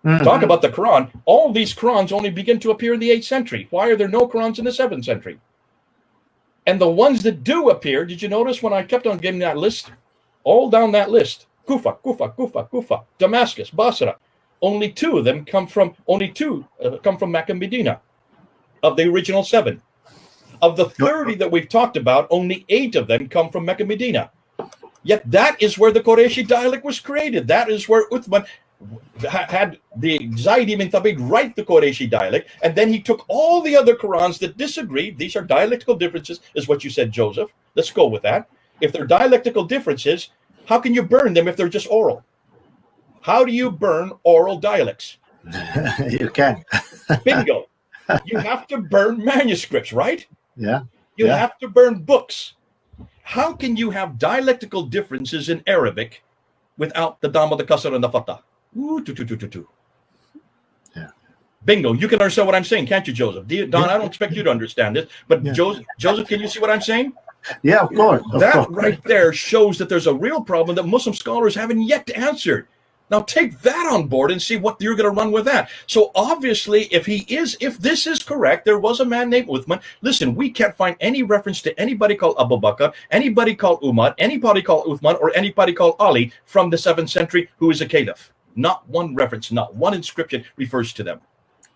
Talk about the Quran. All these Qurans only begin to appear in the 8th century. Why are there no Qurans in the 7th century? And the ones that do appear, did you notice when I kept on giving that list? All down that list. Kufa, Damascus, Basra. Only 2 of them come from Mecca and Medina of the original 7. Of the 30 that we've talked about, only 8 of them come from Mecca and Medina. Yet that is where the Qurayshi dialect was created. That is where Uthman had the Zayd ibn Thabit write the Qurayshi dialect, and then he took all the other Qurans that disagreed. These are dialectical differences, is what you said, Joseph. Let's go with that. If they're dialectical differences, how can you burn them if they're just oral? How do you burn oral dialects? You can. Bingo. You have to burn manuscripts, right? Yeah. You have to burn books. How can you have dialectical differences in Arabic without the Dhamma, the Kasar, and the Fatah? Yeah. Bingo. You can understand what I'm saying, can't you, Joseph? Don, I don't expect you to understand this, but Joseph, can you see what I'm saying? Yeah, of course. That right there shows that there's a real problem that Muslim scholars haven't yet answered. Now take that on board and see what you're going to run with that. So obviously, if this is correct, there was a man named Uthman. Listen, we can't find any reference to anybody called Abu Bakr, anybody called Umar, anybody called Uthman, or anybody called Ali from the 7th century who is a caliph. Not one reference, not one inscription refers to them.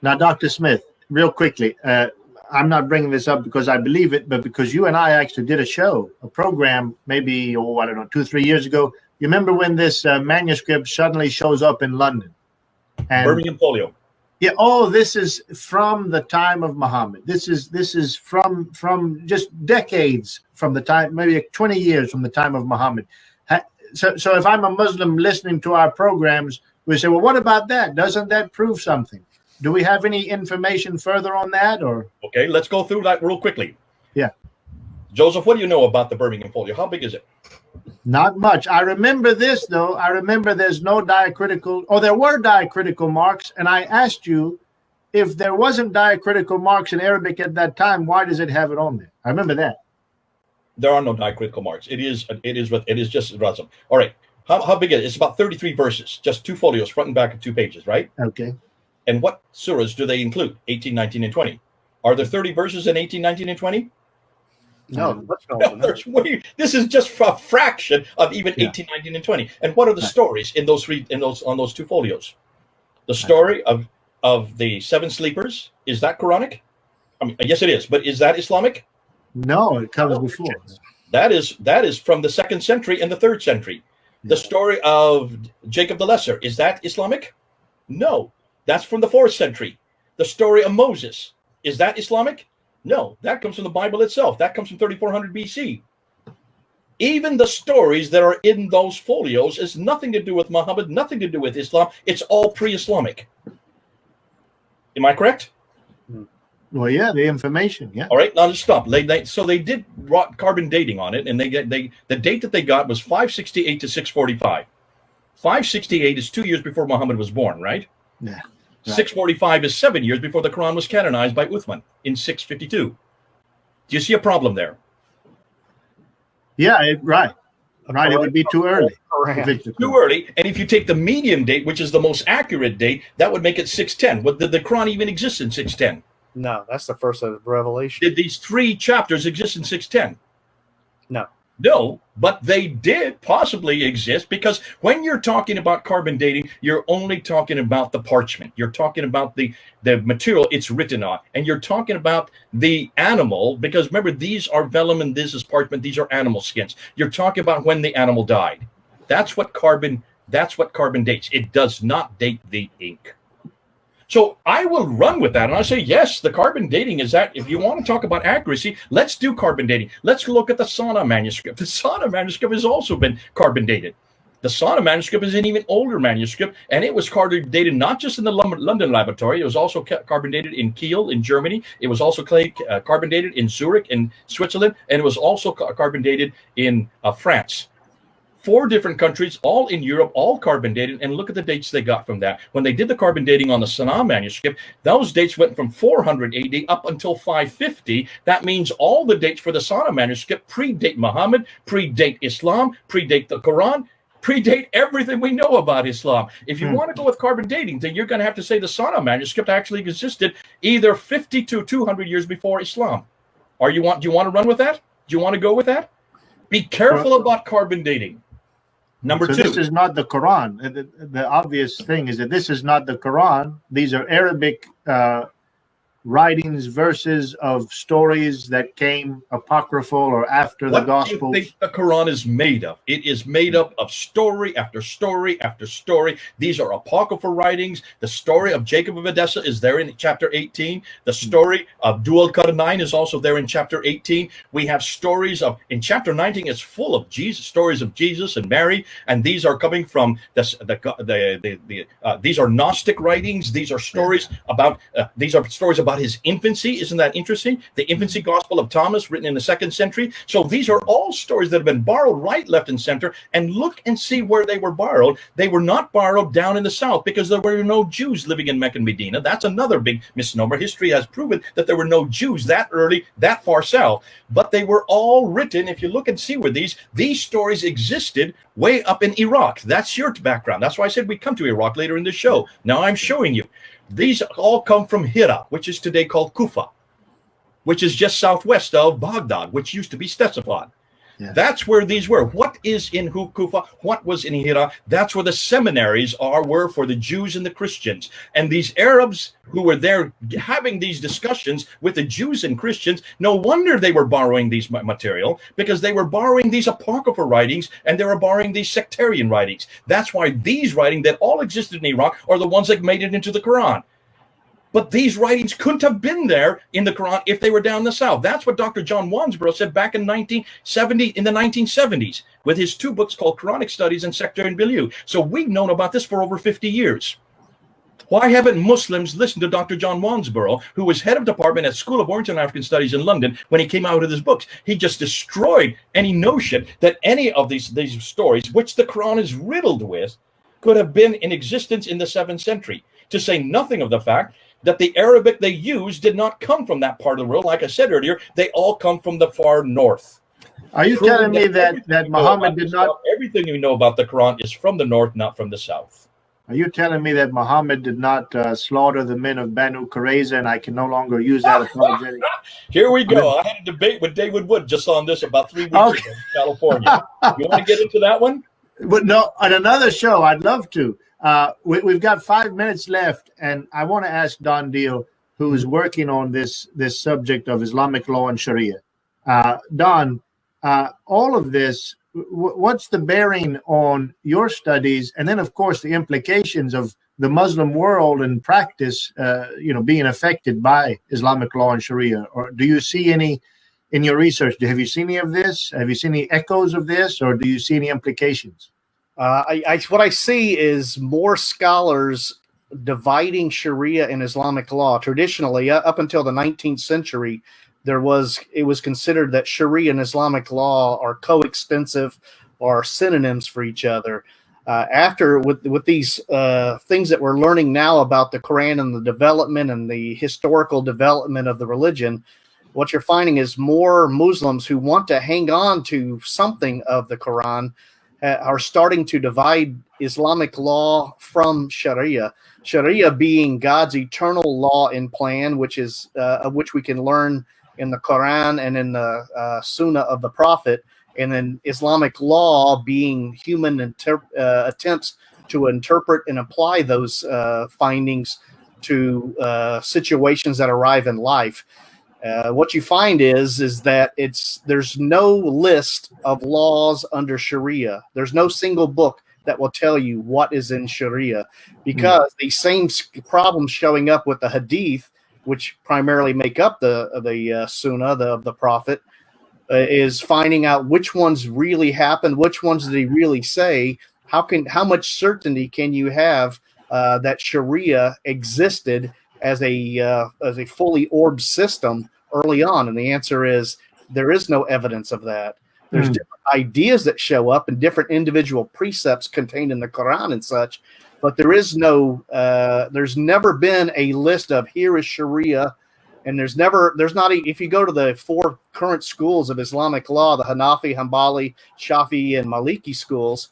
Now, Dr. Smith, real quickly, I'm not bringing this up because I believe it, but because you and I actually did a program, maybe, 2-3 years ago. You remember when this manuscript suddenly shows up in London? And Birmingham Folio. Yeah. This is from the time of Muhammad. This is from just decades from the time, maybe 20 years from the time of Muhammad. So if I'm a Muslim listening to our programs, we say, well, what about that? Doesn't that prove something? Do we have any information further on that? Or okay, let's go through that real quickly. Yeah. Joseph, what do you know about the Birmingham Folio? How big is it? Not much. I remember this, though. I remember there's no diacritical, there were diacritical marks, and I asked you if there wasn't diacritical marks in Arabic at that time, why does it have it on there? I remember that. There are no diacritical marks. It is just Razam. All right. How big is it? It's about 33 verses, just 2 folios, front and back of 2 pages, right? Okay. And what surahs do they include? 18, 19, and 20. Are there 30 verses in 18, 19, and 20? No, This is just a fraction of even 18, 19, and 20. And what are the stories in those on those 2 folios? The story of the 7 sleepers, is that Quranic? I mean, yes, it is. But is that Islamic? No, it comes before. That is from the 2nd century and the 3rd century. The story of Jacob the Lesser, is that Islamic? No, that's from the 4th century. The story of Moses, is that Islamic? No, that comes from the Bible itself. That comes from 3400 BC. Even the stories that are in those folios is nothing to do with Muhammad, nothing to do with Islam. It's all pre-Islamic. Am I correct? Well, yeah, the information, yeah. All right, now just stop. So they did carbon dating on it, and the date that they got was 568 to 645. 568 is 2 years before Muhammad was born, right? Yeah. Right. 645 is 7 years before the Quran was canonized by Uthman in 652. Do you see a problem there? Yeah, right. Right, it would be too early. Too early. And if you take the median date, which is the most accurate date, that would make it 610. What, did the Quran even exist in 610? No, that's the first of Revelation. Did these 3 chapters exist in 610? No. No, but they did possibly exist, because when you're talking about carbon dating, you're only talking about the parchment. You're talking about the material it's written on, and you're talking about the animal, because remember, these are vellum and this is parchment. These are animal skins. You're talking about when the animal died. That's what carbon dates. It does not date the ink. So I will run with that, and I say, yes, the carbon dating is that. If you want to talk about accuracy, let's do carbon dating. Let's look at the Sana manuscript. The Sana manuscript has also been carbon dated. The Sana manuscript is an even older manuscript, and it was carbon dated not just in the London laboratory. It was also carbon dated in Kiel in Germany. It was also carbon dated in Zurich in Switzerland, and it was also carbon dated in France. 4 different countries, all in Europe, all carbon dated, and look at the dates they got from that. When they did the carbon dating on the Sana manuscript, those dates went from 400 AD up until 550. That means all the dates for the Sana manuscript predate Muhammad, predate Islam, predate the Quran, predate everything we know about Islam. If you want to go with carbon dating, then you're going to have to say the Sana manuscript actually existed either 50 to 200 years before Islam. Do you want to run with that? Do you want to go with that? Be careful about carbon dating. Number 2. This is not the Quran. The obvious thing is that this is not the Quran. These are Arabic writings, verses of stories that came apocryphal or after the Gospels. What do you think the Quran is made of? It is made up of story after story after story. These are apocryphal writings. The story of Jacob of Edessa is there in chapter 18. The story of Dual Qarnayn is also there in chapter 18. We have stories in chapter 19. It's full of stories of Jesus and Mary, and these are coming from these are Gnostic writings. These are stories about his infancy. Isn't that interesting? The infancy gospel of Thomas, written in the 2nd century. So these are all stories that have been borrowed right, left, and center. And look and see where they were borrowed. They were not borrowed down in the south, because there were no Jews living in Mecca and Medina. That's another big misnomer. History has proven that there were no Jews that early, that far south. But they were all written, if you look and see where these stories existed, way up in Iraq. That's your background. That's why I said we come to Iraq later in the show. Now I'm showing you. These all come from Hira, which is today called Kufa, which is just southwest of Baghdad, which used to be Ctesiphon. Yeah. That's where these were. What is in Kufa? What was in Hira? That's where the seminaries were for the Jews and the Christians. And these Arabs who were there having these discussions with the Jews and Christians, no wonder they were borrowing these material, because they were borrowing these apocryphal writings and they were borrowing these sectarian writings. That's why these writings that all existed in Iraq are the ones that made it into the Quran. But these writings couldn't have been there in the Quran if they were down in the south. That's what Dr. John Wansborough said back in the 1970s, with his 2 books called Quranic Studies and Sectarian Milieu. So we've known about this for over 50 years. Why haven't Muslims listened to Dr. John Wansborough, who was head of department at School of Oriental and African Studies in London when he came out with his books? He just destroyed any notion that any of these stories, which the Quran is riddled with, could have been in existence in the 7th century. To say nothing of the fact that the Arabic they use did not come from that part of the world. Like I said earlier, they all come from the far north. Are you telling me that Muhammad did not? Everything you know about the Quran is from the north, not from the south. Are you telling me that Muhammad did not slaughter the men of Banu Qurayza, and I can no longer use that apologetic? Here we go. I had a debate with David Wood just on this about 3 weeks ago in California. You want to get into that one? But no, on another show, I'd love to. We've got 5 minutes left, and I want to ask Don Deal, who's working on this subject of Islamic law and Sharia. Don, all of this, what's the bearing on your studies, and then, of course, the implications of the Muslim world and practice, being affected by Islamic law and Sharia? Or do you see any in your research? Have you seen any of this? Have you seen any echoes of this, or do you see any implications? What I see is more scholars dividing Sharia and Islamic law. Traditionally, up until the 19th century, it was considered that Sharia and Islamic law are coextensive or synonyms for each other. With these things that we're learning now about the Quran and the development and the historical development of the religion, what you're finding is more Muslims who want to hang on to something of the Quran are starting to divide Islamic law from Sharia. Sharia being God's eternal law and plan, which we can learn in the Quran and in the Sunnah of the Prophet, and then Islamic law being human attempts to interpret and apply those findings to situations that arrive in life. What you find is that there's no list of laws under Sharia. There's no single book that will tell you what is in Sharia, because these same problems showing up with the Hadith, which primarily make up the Sunnah of the Prophet, is finding out which ones really happened, which ones did he really say. How much certainty can you have that Sharia existed as a fully orbed system early on? And the answer is there is no evidence of that. There's different ideas that show up and different individual precepts contained in the Quran and such, but there's never been a list of here is Sharia. And if you go to the 4 current schools of Islamic law, the Hanafi, Hanbali, Shafi'i, and Maliki schools,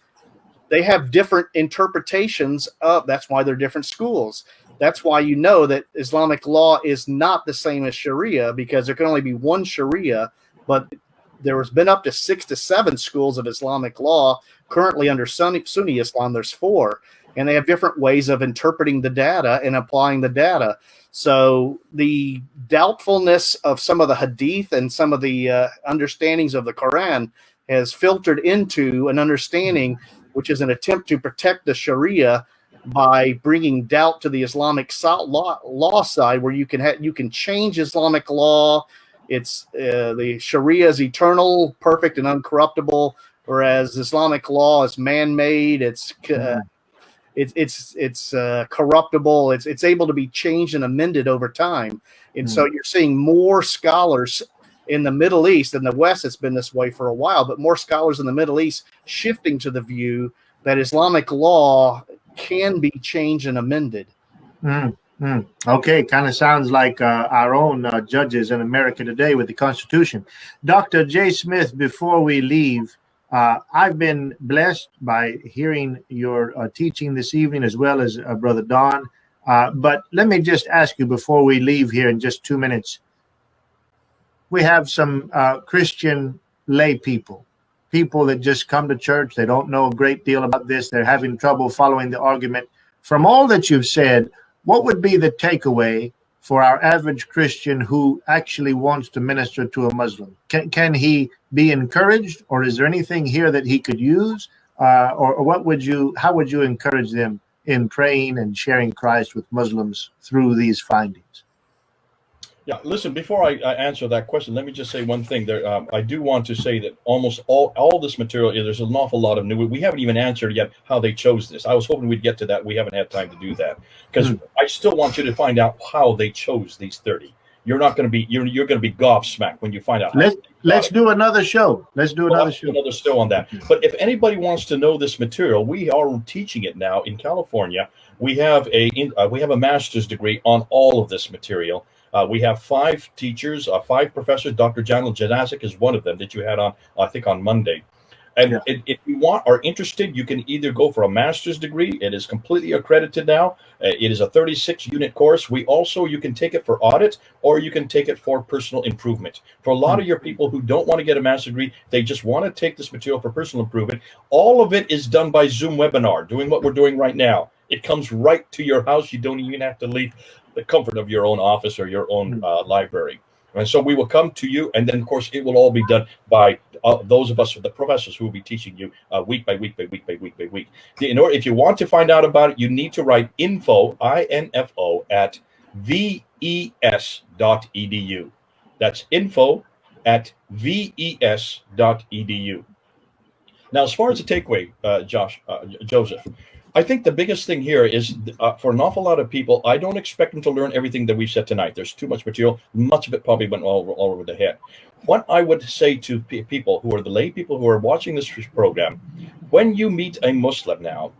they have different interpretations of. That's why they're different schools. That's why you know that Islamic law is not the same as Sharia, because there can only be one Sharia, but there has been up to 6 to 7 schools of Islamic law. Currently under Sunni Islam, there's 4, and they have different ways of interpreting the data and applying the data. So the doubtfulness of some of the Hadith and some of the understandings of the Quran has filtered into an understanding, which is an attempt to protect the Sharia by bringing doubt to the Islamic law side, where you can change Islamic law. It's the Sharia is eternal, perfect, and uncorruptible, whereas Islamic law is man-made. It's corruptible. It's able to be changed and amended over time. And so you're seeing more scholars in the Middle East. In the West, it's been this way for a while, but more scholars in the Middle East shifting to the view that Islamic law can be changed and amended. Okay, kind of sounds like our own judges in America today with the Constitution. Dr. J. Smith, before we leave, I've been blessed by hearing your teaching this evening, as well as Brother Don. But let me just ask you before we leave here in just 2 minutes. We have some Christian lay people that just come to church. They don't know a great deal about this. They're having trouble following the argument. From all that you've said, what would be the takeaway for our average Christian who actually wants to minister to a Muslim? Can he be encouraged, or is there anything here that he could use? Or how would you encourage them in praying and sharing Christ with Muslims through these findings? Yeah, listen, before I answer that question, let me just say one thing there. I do want to say that almost all this material, there's an awful lot of new. We haven't even answered yet how they chose this. I was hoping we'd get to that. We haven't had time to do that, because I still want you to find out how they chose these 30. you're not going to be you're going to be gobsmacked when you find out. Let's do another show. Let's do another show. Another show on that. But if anybody wants to know this material, we are teaching it now in California. We have a master's degree on all of this material. We have 5 teachers, 5 professors. Dr. Janel Janazik is one of them that you had on, I think, on Monday. And if you are interested, you can either go for a master's degree. It is completely accredited now. It is a 36-unit course. You can take it for audit, or you can take it for personal improvement. For a lot of your people who don't want to get a master's degree, they just want to take this material for personal improvement. All of it is done by Zoom webinar, doing what we're doing right now. It comes right to your house. You don't even have to leave the comfort of your own office or your own library. And so we will come to you, and then, of course, it will all be done by those of us, the professors, who will be teaching you week by week by week by week by week. If you want to find out about it, you need to write info, I-N-F-O, at ves.edu. That's info at ves.edu. Now, as far as the takeaway, Joseph, I think the biggest thing here is for an awful lot of people, I don't expect them to learn everything that we've said tonight. There's too much material. Much of it probably went all over the head. What I would say to people who are the lay people who are watching this program, when you meet a Muslim now,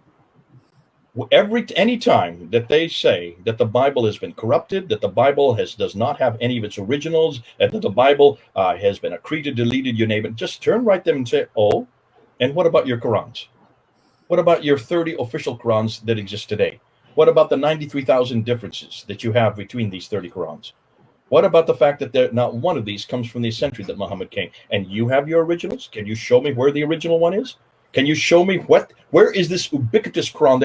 any time that they say that the Bible has been corrupted, that the Bible does not have any of its originals, and that the Bible has been accreted, deleted, you name it, just turn right to them and say, oh, and what about your Qurans? What about your 30 official Qurans that exist today? What about the 93,000 differences that you have between these 30 Qurans? What about the fact that not one of these comes from the century that Muhammad came? And you have your originals? Can you show me where the original one is? Can you show me where is this ubiquitous Quran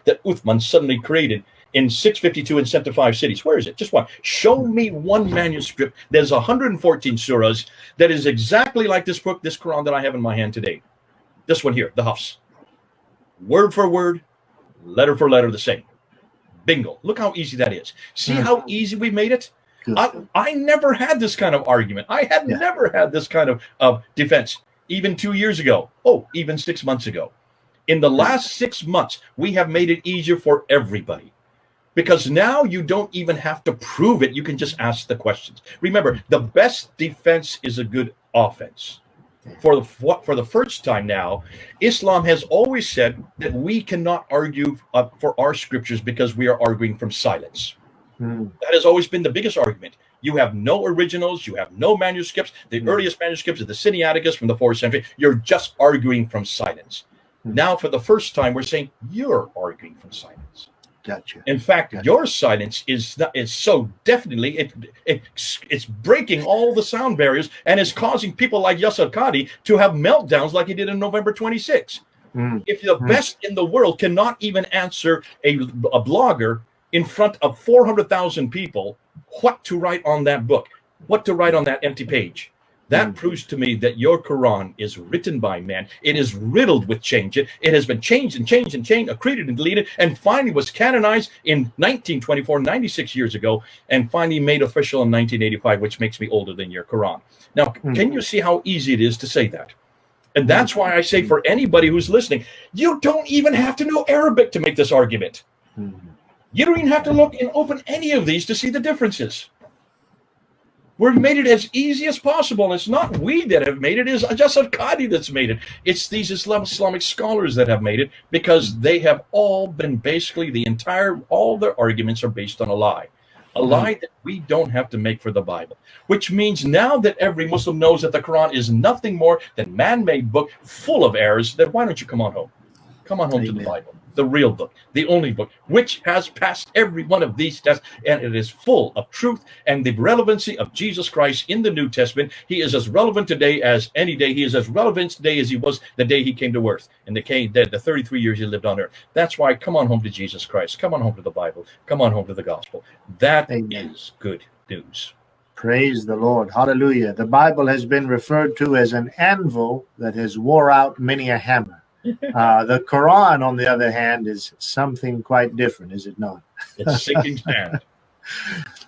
that Uthman suddenly created in 652 and sent to 5 cities? Where is it? Just one. Show me one manuscript that is 114 surahs that is exactly like this book, this Quran that I have in my hand today. This one here, the Hafs. Word for word, letter for letter, the same. Bingo. Look how easy that is. See how easy we made it? I never had this kind of argument. I had never had this kind of defense, even 2 years ago. Oh, even 6 months ago. In the last 6 months, we have made it easier for everybody. Because now you don't even have to prove it. You can just ask the questions. Remember, the best defense is a good offense. For the first time now, Islam has always said that we cannot argue for our scriptures because we are arguing from silence. That has always been the biggest argument. You have no originals, you have no manuscripts. The earliest manuscripts are the Sinaiticus from the 4th century. You're just arguing from silence. Now, for the first time, we're saying you're arguing from silence. Gotcha. In fact, your silence is so definitely it's breaking all the sound barriers and is causing people like Yasser Qadi to have meltdowns like he did on November 26. If the best in the world cannot even answer a blogger in front of 400,000 people what to write on that book, what to write on that empty page, that proves to me that your Quran is written by man. It is riddled with change. It has been changed and changed and changed, accreted and deleted, and finally was canonized in 1924, 96 years ago, and finally made official in 1985, which makes me older than your Quran. Now, can you see how easy it is to say that? And that's why I say for anybody who's listening, you don't even have to know Arabic to make this argument. You don't even have to look and open any of these to see the differences. We've made it as easy as possible. It's not we that have made it. It's Yasser Qadi that's made it. It's these Islamic scholars that have made it, because they have all been basically all their arguments are based on a lie. A lie that we don't have to make for the Bible. Which means now that every Muslim knows that the Quran is nothing more than man-made book full of errors, then why don't you come on home? Come on home to the Bible. The real book, the only book, which has passed every one of these tests, and it is full of truth and the relevancy of Jesus Christ in the New Testament. He is as relevant today as any day. He is as relevant today as he was the day he came to earth, and the 33 years he lived on earth. That's why come on home to Jesus Christ. Come on home to the Bible. Come on home to the gospel. That is good news. Praise the Lord. Hallelujah. The Bible has been referred to as an anvil that has wore out many a hammer. The Quran, on the other hand, is something quite different, is it not? It's sinking sand.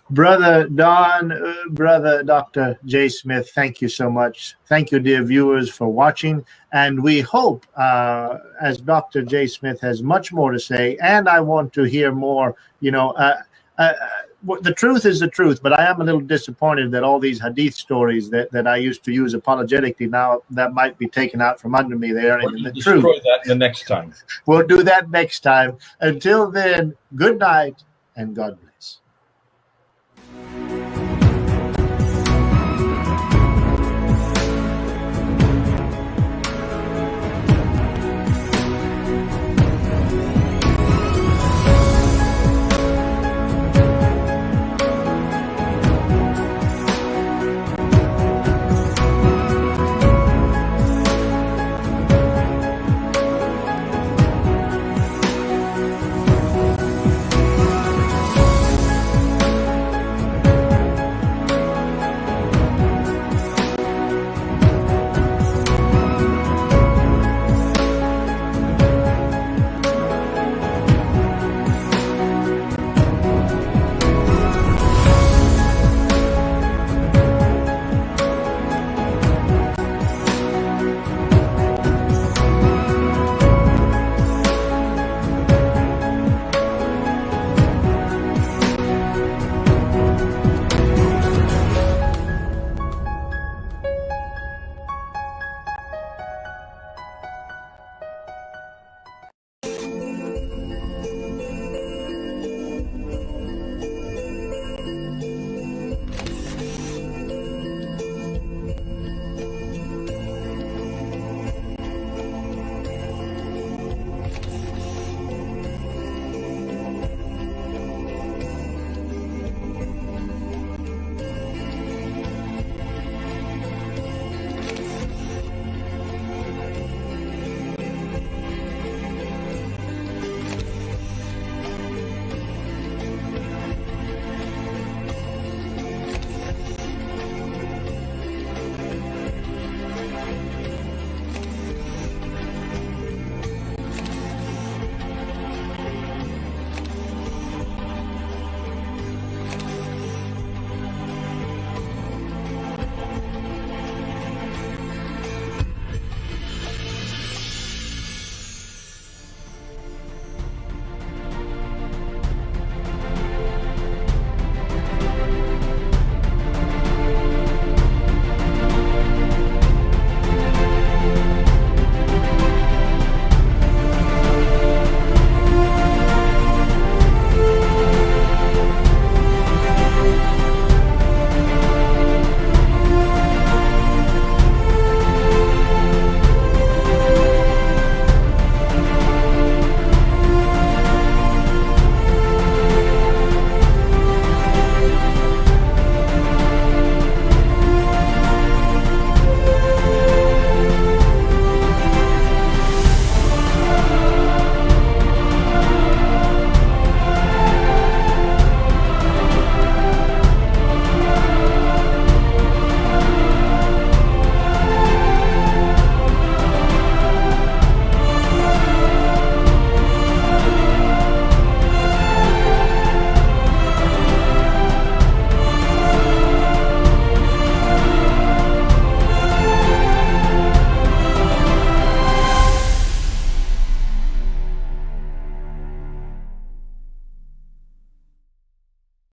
Brother Don, Brother Dr. J. Smith, thank you so much. Thank you, dear viewers, for watching. And we hope, as Dr. J. Smith has much more to say, and I want to hear more, the truth is the truth, but I am a little disappointed that all these hadith stories that I used to use apologetically, now that might be taken out from under me. They aren't even the truth. Destroy that the next time. We'll do that next time. Until then, good night and God bless.